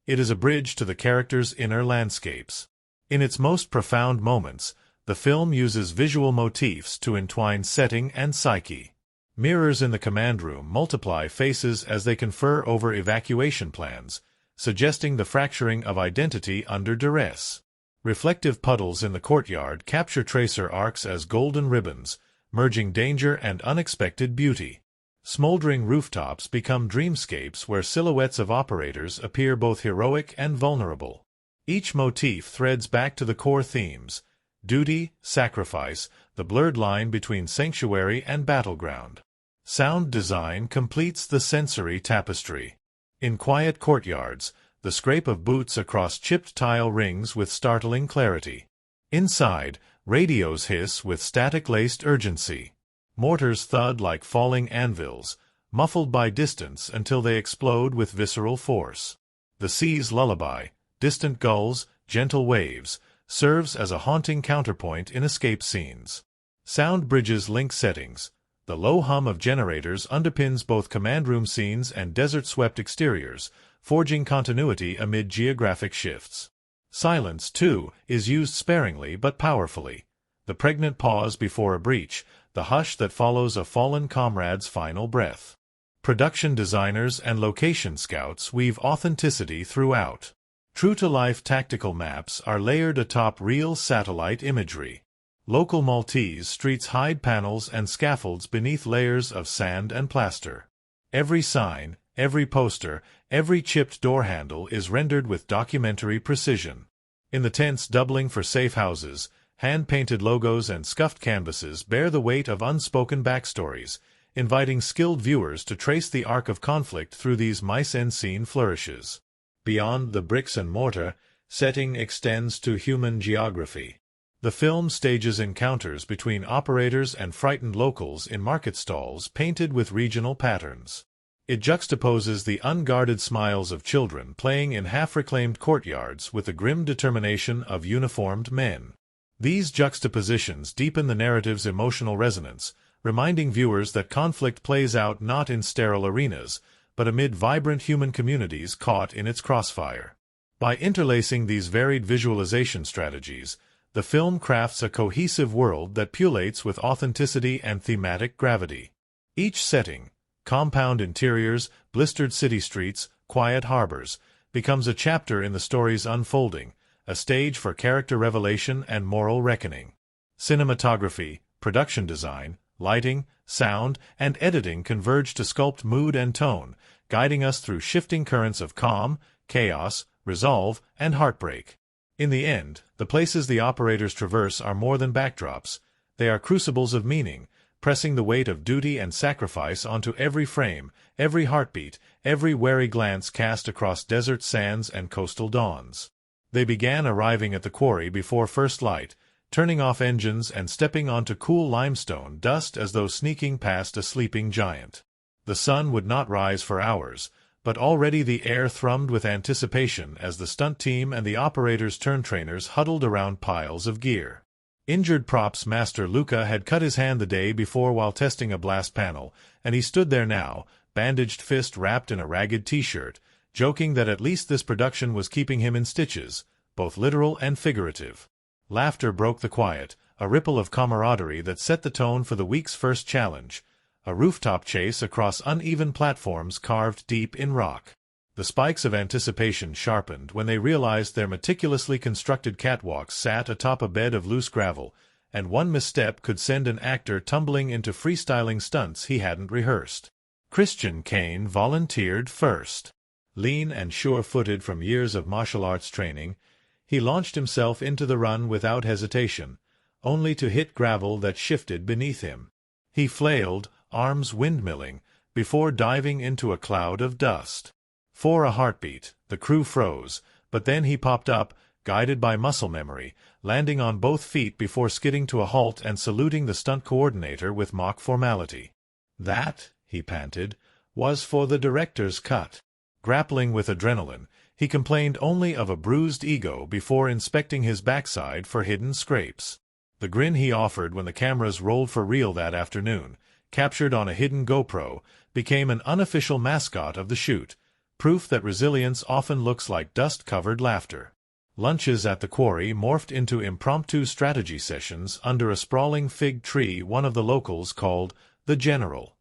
It is a bridge to the character's inner landscapes. In its most profound moments, the film uses visual motifs to entwine setting and psyche. Mirrors in the command room multiply faces as they confer over evacuation plans, suggesting the fracturing of identity under duress. Reflective puddles in the courtyard capture tracer arcs as golden ribbons, merging danger and unexpected beauty. Smoldering rooftops become dreamscapes where silhouettes of operators appear both heroic and vulnerable. Each motif threads back to the core themes: duty, sacrifice, the blurred line between sanctuary and battleground. Sound design completes the sensory tapestry. In quiet courtyards, the scrape of boots across chipped tile rings with startling clarity. Inside, radios hiss with static-laced urgency. Mortars thud like falling anvils, muffled by distance until they explode with visceral force. The sea's lullaby, distant gulls, gentle waves, serves as a haunting counterpoint in escape scenes. Sound bridges link settings. The low hum of generators underpins both command room scenes and desert-swept exteriors, forging continuity amid geographic shifts. Silence, too, is used sparingly but powerfully. The pregnant pause before a breach, the hush that follows a fallen comrade's final breath. Production designers and location scouts weave authenticity throughout. True-to-life tactical maps are layered atop real satellite imagery. Local Maltese streets hide panels and scaffolds beneath layers of sand and plaster. Every sign, every poster, every chipped door handle is rendered with documentary precision. In the tents doubling for safe houses, hand-painted logos and scuffed canvases bear the weight of unspoken backstories, inviting skilled viewers to trace the arc of conflict through these mise-en-scene flourishes. Beyond the bricks and mortar, setting extends to human geography. The film stages encounters between operators and frightened locals in market stalls painted with regional patterns. It juxtaposes the unguarded smiles of children playing in half-reclaimed courtyards with the grim determination of uniformed men. These juxtapositions deepen the narrative's emotional resonance, reminding viewers that conflict plays out not in sterile arenas, but amid vibrant human communities caught in its crossfire. By interlacing these varied visualization strategies, the film crafts a cohesive world that pullates with authenticity and thematic gravity. Each setting, compound interiors, blistered city streets, quiet harbors, becomes a chapter in the story's unfolding, a stage for character revelation and moral reckoning. Cinematography, production design, lighting, sound, and editing converge to sculpt mood and tone, guiding us through shifting currents of calm, chaos, resolve, and heartbreak. In the end, the places the operators traverse are more than backdrops. They are crucibles of meaning, pressing the weight of duty and sacrifice onto every frame, every heartbeat, every wary glance cast across desert sands and coastal dawns. They began arriving at the quarry before first light, turning off engines and stepping onto cool limestone dust as though sneaking past a sleeping giant. The sun would not rise for hours, but already the air thrummed with anticipation as the stunt team and the operators' turn trainers huddled around piles of gear. Injured props master Luca had cut his hand the day before while testing a blast panel, and he stood there now, bandaged fist wrapped in a ragged t-shirt, joking that at least this production was keeping him in stitches, both literal and figurative. Laughter broke the quiet, a ripple of camaraderie that set the tone for the week's first challenge, a rooftop chase across uneven platforms carved deep in rock. The spikes of anticipation sharpened when they realized their meticulously constructed catwalks sat atop a bed of loose gravel, and one misstep could send an actor tumbling into freestyling stunts he hadn't rehearsed. Christian Kane volunteered first. Lean and sure-footed from years of martial arts training, He launched himself into the run without hesitation, only to hit gravel that shifted beneath him. He flailed, arms windmilling, before diving into a cloud of dust. For a heartbeat, the crew froze, but then he popped up, guided by muscle memory, landing on both feet before skidding to a halt and saluting the stunt coordinator with mock formality. "That," he panted, "was for the director's cut." Grappling with adrenaline, he complained only of a bruised ego before inspecting his backside for hidden scrapes. The grin he offered when the cameras rolled for real that afternoon, captured on a hidden GoPro, became an unofficial mascot of the shoot, proof that resilience often looks like dust-covered laughter. Lunches at the quarry morphed into impromptu strategy sessions under a sprawling fig tree one of the locals called the General.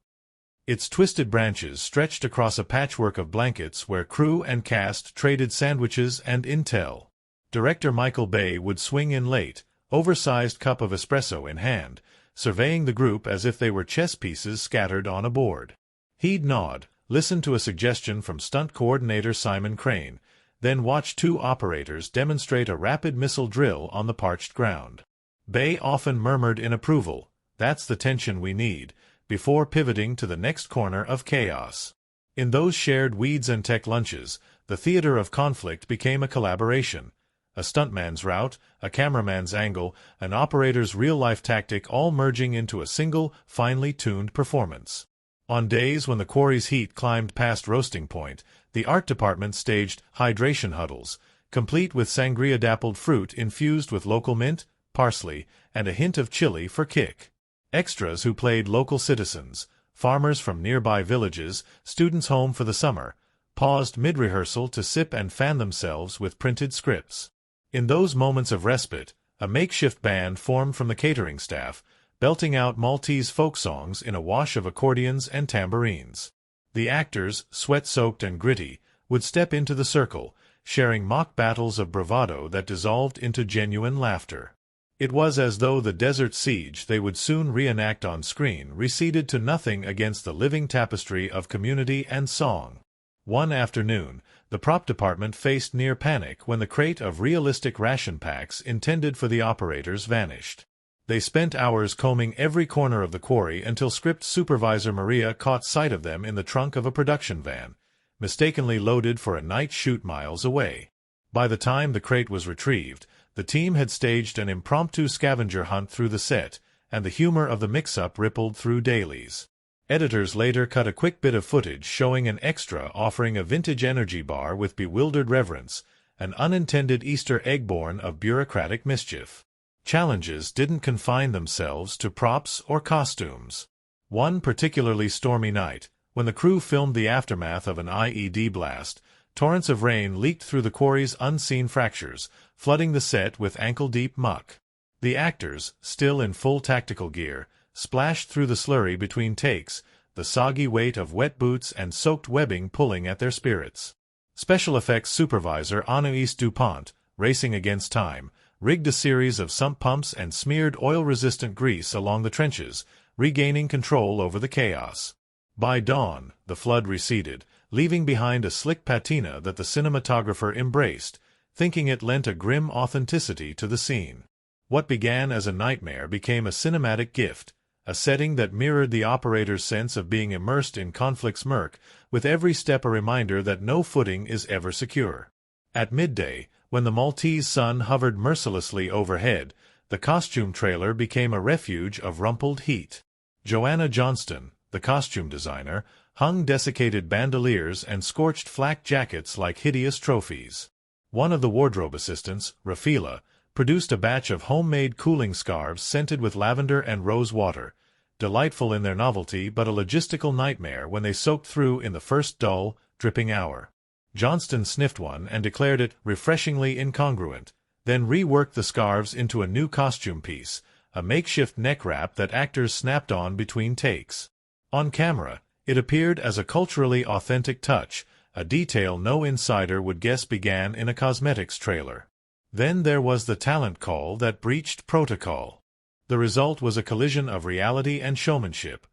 Its twisted branches stretched across a patchwork of blankets where crew and cast traded sandwiches and intel. Director Michael Bay would swing in late, oversized cup of espresso in hand, surveying the group as if they were chess pieces scattered on a board. He'd nod, listen to a suggestion from stunt coordinator Simon Crane, then watch two operators demonstrate a rapid missile drill on the parched ground. Bay often murmured in approval, "That's the tension we need," before pivoting to the next corner of chaos. In those shared weeds and tech lunches, the theater of conflict became a collaboration. A stuntman's route, a cameraman's angle, an operator's real-life tactic all merging into a single, finely tuned performance. On days when the quarry's heat climbed past roasting point, the art department staged hydration huddles, complete with sangria-dappled fruit infused with local mint, parsley, and a hint of chili for kick. Extras who played local citizens, farmers from nearby villages, students home for the summer, paused mid-rehearsal to sip and fan themselves with printed scripts. In those moments of respite, a makeshift band formed from the catering staff, belting out Maltese folk songs in a wash of accordions and tambourines. The actors, sweat-soaked and gritty, would step into the circle, sharing mock battles of bravado that dissolved into genuine laughter. It was as though the desert siege they would soon reenact on screen receded to nothing against the living tapestry of community and song. One afternoon, the prop department faced near panic when the crate of realistic ration packs intended for the operators vanished. They spent hours combing every corner of the quarry until script supervisor Maria caught sight of them in the trunk of a production van, mistakenly loaded for a night shoot miles away. By the time the crate was retrieved, the team had staged an impromptu scavenger hunt through the set, and the humor of the mix-up rippled through dailies. Editors later cut a quick bit of footage showing an extra offering a vintage energy bar with bewildered reverence, an unintended Easter egg born of bureaucratic mischief. Challenges didn't confine themselves to props or costumes. One particularly stormy night, when the crew filmed the aftermath of an IED blast, torrents of rain leaked through the quarry's unseen fractures, flooding the set with ankle-deep muck. The actors, still in full tactical gear, splashed through the slurry between takes, the soggy weight of wet boots and soaked webbing pulling at their spirits. Special effects supervisor Anaïs Dupont, racing against time, rigged a series of sump pumps and smeared oil-resistant grease along the trenches, regaining control over the chaos. By dawn, the flood receded, leaving behind a slick patina that the cinematographer embraced, thinking it lent a grim authenticity to the scene. What began as a nightmare became a cinematic gift, a setting that mirrored the operator's sense of being immersed in conflict's murk, with every step a reminder that no footing is ever secure. At midday, when the Maltese sun hovered mercilessly overhead, the costume trailer became a refuge of rumpled heat. Joanna Johnston, the costume designer, hung desiccated bandoliers and scorched flak jackets like hideous trophies. One of the wardrobe assistants, Rafila, produced a batch of homemade cooling scarves scented with lavender and rose water, delightful in their novelty but a logistical nightmare when they soaked through in the first dull, dripping hour. Johnston sniffed one and declared it refreshingly incongruent, then reworked the scarves into a new costume piece, a makeshift neck wrap that actors snapped on between takes. On camera, it appeared as a culturally authentic touch, a detail no insider would guess began in a cosmetics trailer. Then there was the talent call that breached protocol. The result was a collision of reality and showmanship.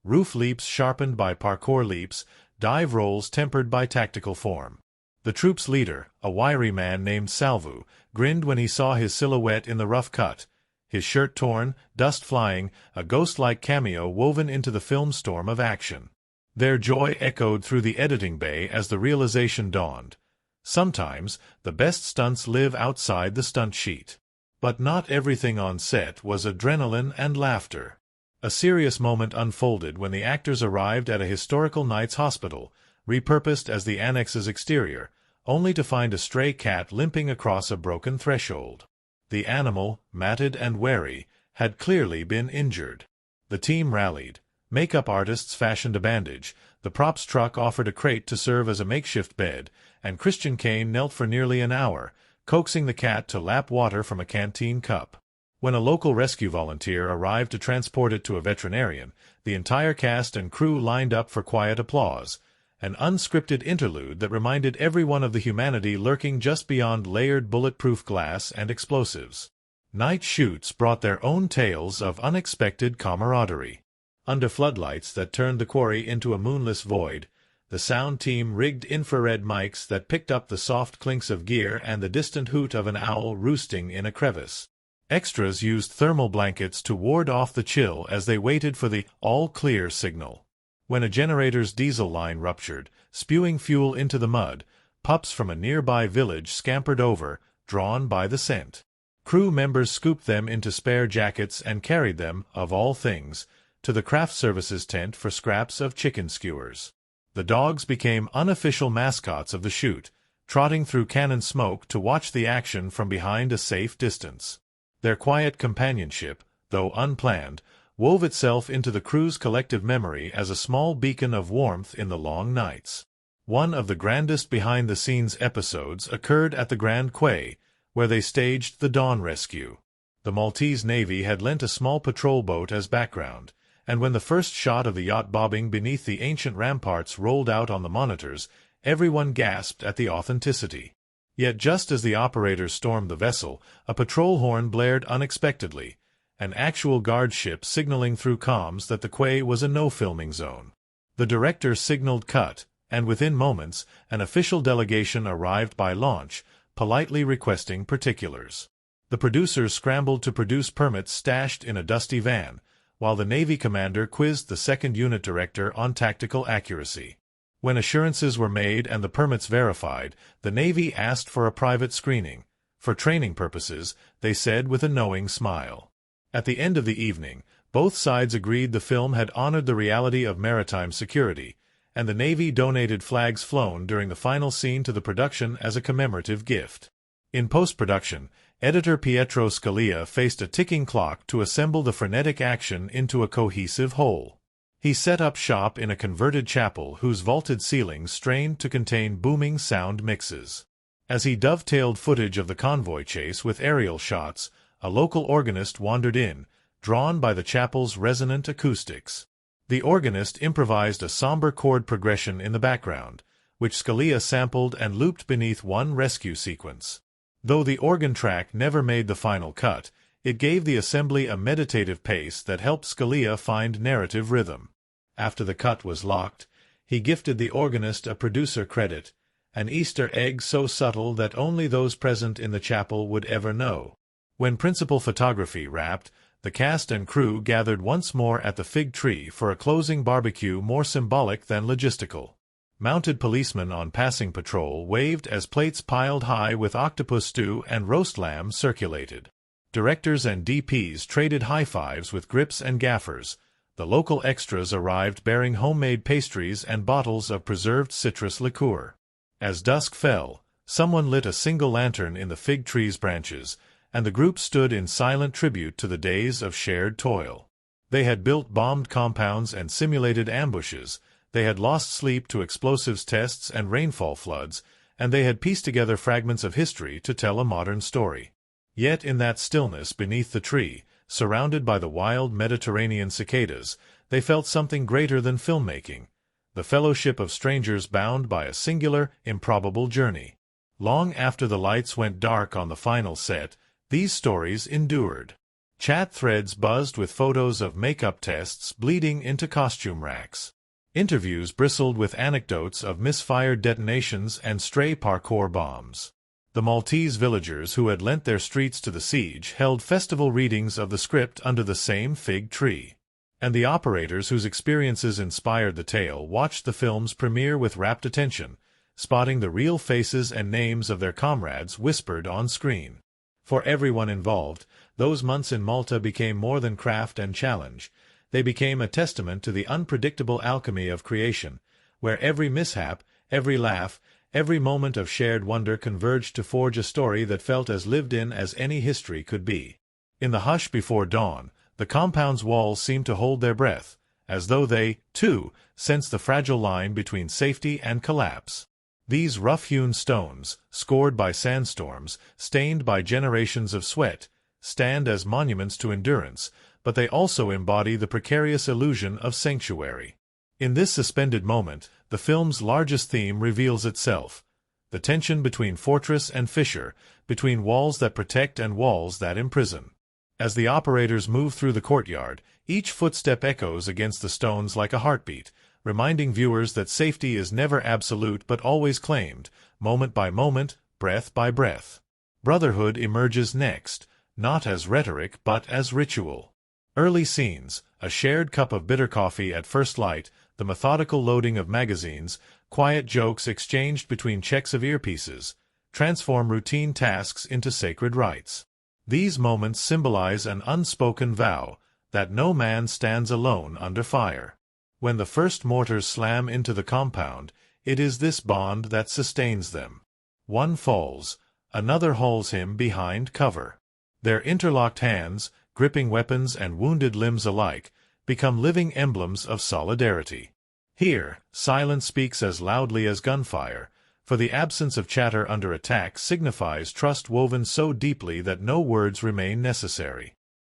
Roof leaps sharpened by parkour leaps, dive rolls tempered by tactical form. The troop's leader, a wiry man named Salvu, grinned when he saw his silhouette in the rough cut. His shirt torn, dust flying, a ghost-like cameo woven into the film's storm of action. Their joy echoed through the editing bay as the realization dawned. Sometimes, the best stunts live outside the stunt sheet. But not everything on set was adrenaline and laughter. A serious moment unfolded when the actors arrived at a historical Knights hospital, repurposed as the annex's exterior, only to find a stray cat limping across a broken threshold. The animal, matted and wary, had clearly been injured. The team rallied. Makeup artists fashioned a bandage, the props truck offered a crate to serve as a makeshift bed, and Christian Kane knelt for nearly an hour, coaxing the cat to lap water from a canteen cup. When a local rescue volunteer arrived to transport it to a veterinarian, the entire cast and crew lined up for quiet applause, an unscripted interlude that reminded everyone of the humanity lurking just beyond layered bulletproof glass and explosives. Night shoots brought their own tales of unexpected camaraderie. Under floodlights that turned the quarry into a moonless void, the sound team rigged infrared mics that picked up the soft clinks of gear and the distant hoot of an owl roosting in a crevice. Extras used thermal blankets to ward off the chill as they waited for the all-clear signal. When a generator's diesel line ruptured, spewing fuel into the mud, pups from a nearby village scampered over, drawn by the scent. Crew members scooped them into spare jackets and carried them, of all things, to the craft services tent for scraps of chicken skewers. The dogs became unofficial mascots of the shoot, trotting through cannon smoke to watch the action from behind a safe distance. Their quiet companionship, though unplanned, wove itself into the crew's collective memory as a small beacon of warmth in the long nights. One of the grandest behind-the-scenes episodes occurred at the Grand Quay, where they staged the Dawn Rescue. The Maltese Navy had lent a small patrol boat as background, and when the first shot of the yacht bobbing beneath the ancient ramparts rolled out on the monitors, everyone gasped at the authenticity. Yet just as the operators stormed the vessel, a patrol horn blared unexpectedly, an actual guard ship signaling through comms that the quay was a no-filming zone. The director signaled cut, and within moments, an official delegation arrived by launch, politely requesting particulars. The producers scrambled to produce permits stashed in a dusty van, while the Navy commander quizzed the second unit director on tactical accuracy. When assurances were made and the permits verified, the Navy asked for a private screening. For training purposes, they said with a knowing smile. At the end of the evening, both sides agreed the film had honored the reality of maritime security, and the Navy donated flags flown during the final scene to the production as a commemorative gift. In post-production, editor Pietro Scalia faced a ticking clock to assemble the frenetic action into a cohesive whole. He set up shop in a converted chapel whose vaulted ceilings strained to contain booming sound mixes. As he dovetailed footage of the convoy chase with aerial shots, a local organist wandered in, drawn by the chapel's resonant acoustics. The organist improvised a somber chord progression in the background, which Scalia sampled and looped beneath one rescue sequence. Though the organ track never made the final cut, it gave the assembly a meditative pace that helped Scalia find narrative rhythm. After the cut was locked, he gifted the organist a producer credit, an Easter egg so subtle that only those present in the chapel would ever know. When principal photography wrapped, the cast and crew gathered once more at the Fig Tree for a closing barbecue more symbolic than logistical. Mounted policemen on passing patrol waved as plates piled high with octopus stew and roast lamb circulated. Directors and DPs traded high-fives with grips and gaffers. The local extras arrived bearing homemade pastries and bottles of preserved citrus liqueur. As dusk fell, someone lit a single lantern in the fig tree's branches, and the group stood in silent tribute to the days of shared toil. They had built bombed compounds and simulated ambushes. They had lost sleep to explosives tests and rainfall floods, and they had pieced together fragments of history to tell a modern story. Yet in that stillness beneath the tree, surrounded by the wild Mediterranean cicadas, they felt something greater than filmmaking, the fellowship of strangers bound by a singular, improbable journey. Long after the lights went dark on the final set, these stories endured. Chat threads buzzed with photos of makeup tests bleeding into costume racks. Interviews bristled with anecdotes of misfired detonations and stray parkour bombs. The Maltese villagers who had lent their streets to the siege held festival readings of the script under the same fig tree. And the operators whose experiences inspired the tale watched the film's premiere with rapt attention, spotting the real faces and names of their comrades whispered on screen. For everyone involved, those months in Malta became more than craft and challenge. They became a testament to the unpredictable alchemy of creation, where every mishap, every laugh, every moment of shared wonder converged to forge a story that felt as lived-in as any history could be. In the hush before dawn, the compound's walls seemed to hold their breath, as though they, too, sensed the fragile line between safety and collapse. These rough-hewn stones, scored by sandstorms, stained by generations of sweat, stand as monuments to endurance, but they also embody the precarious illusion of sanctuary. In this suspended moment, the film's largest theme reveals itself: the tension between fortress and fissure, between walls that protect and walls that imprison. As the operators move through the courtyard, each footstep echoes against the stones like a heartbeat, reminding viewers that safety is never absolute but always claimed, moment by moment, breath by breath. Brotherhood emerges next, not as rhetoric but as ritual. Early scenes, a shared cup of bitter coffee at first light, the methodical loading of magazines, quiet jokes exchanged between checks of earpieces, transform routine tasks into sacred rites. These moments symbolize an unspoken vow that no man stands alone under fire. When the first mortars slam into the compound, it is this bond that sustains them. One falls, another hauls him behind cover. Their interlocked hands, gripping weapons and wounded limbs alike, become living emblems of solidarity. Here, silence speaks as loudly as gunfire, for the absence of chatter under attack signifies trust woven so deeply that no words remain necessary.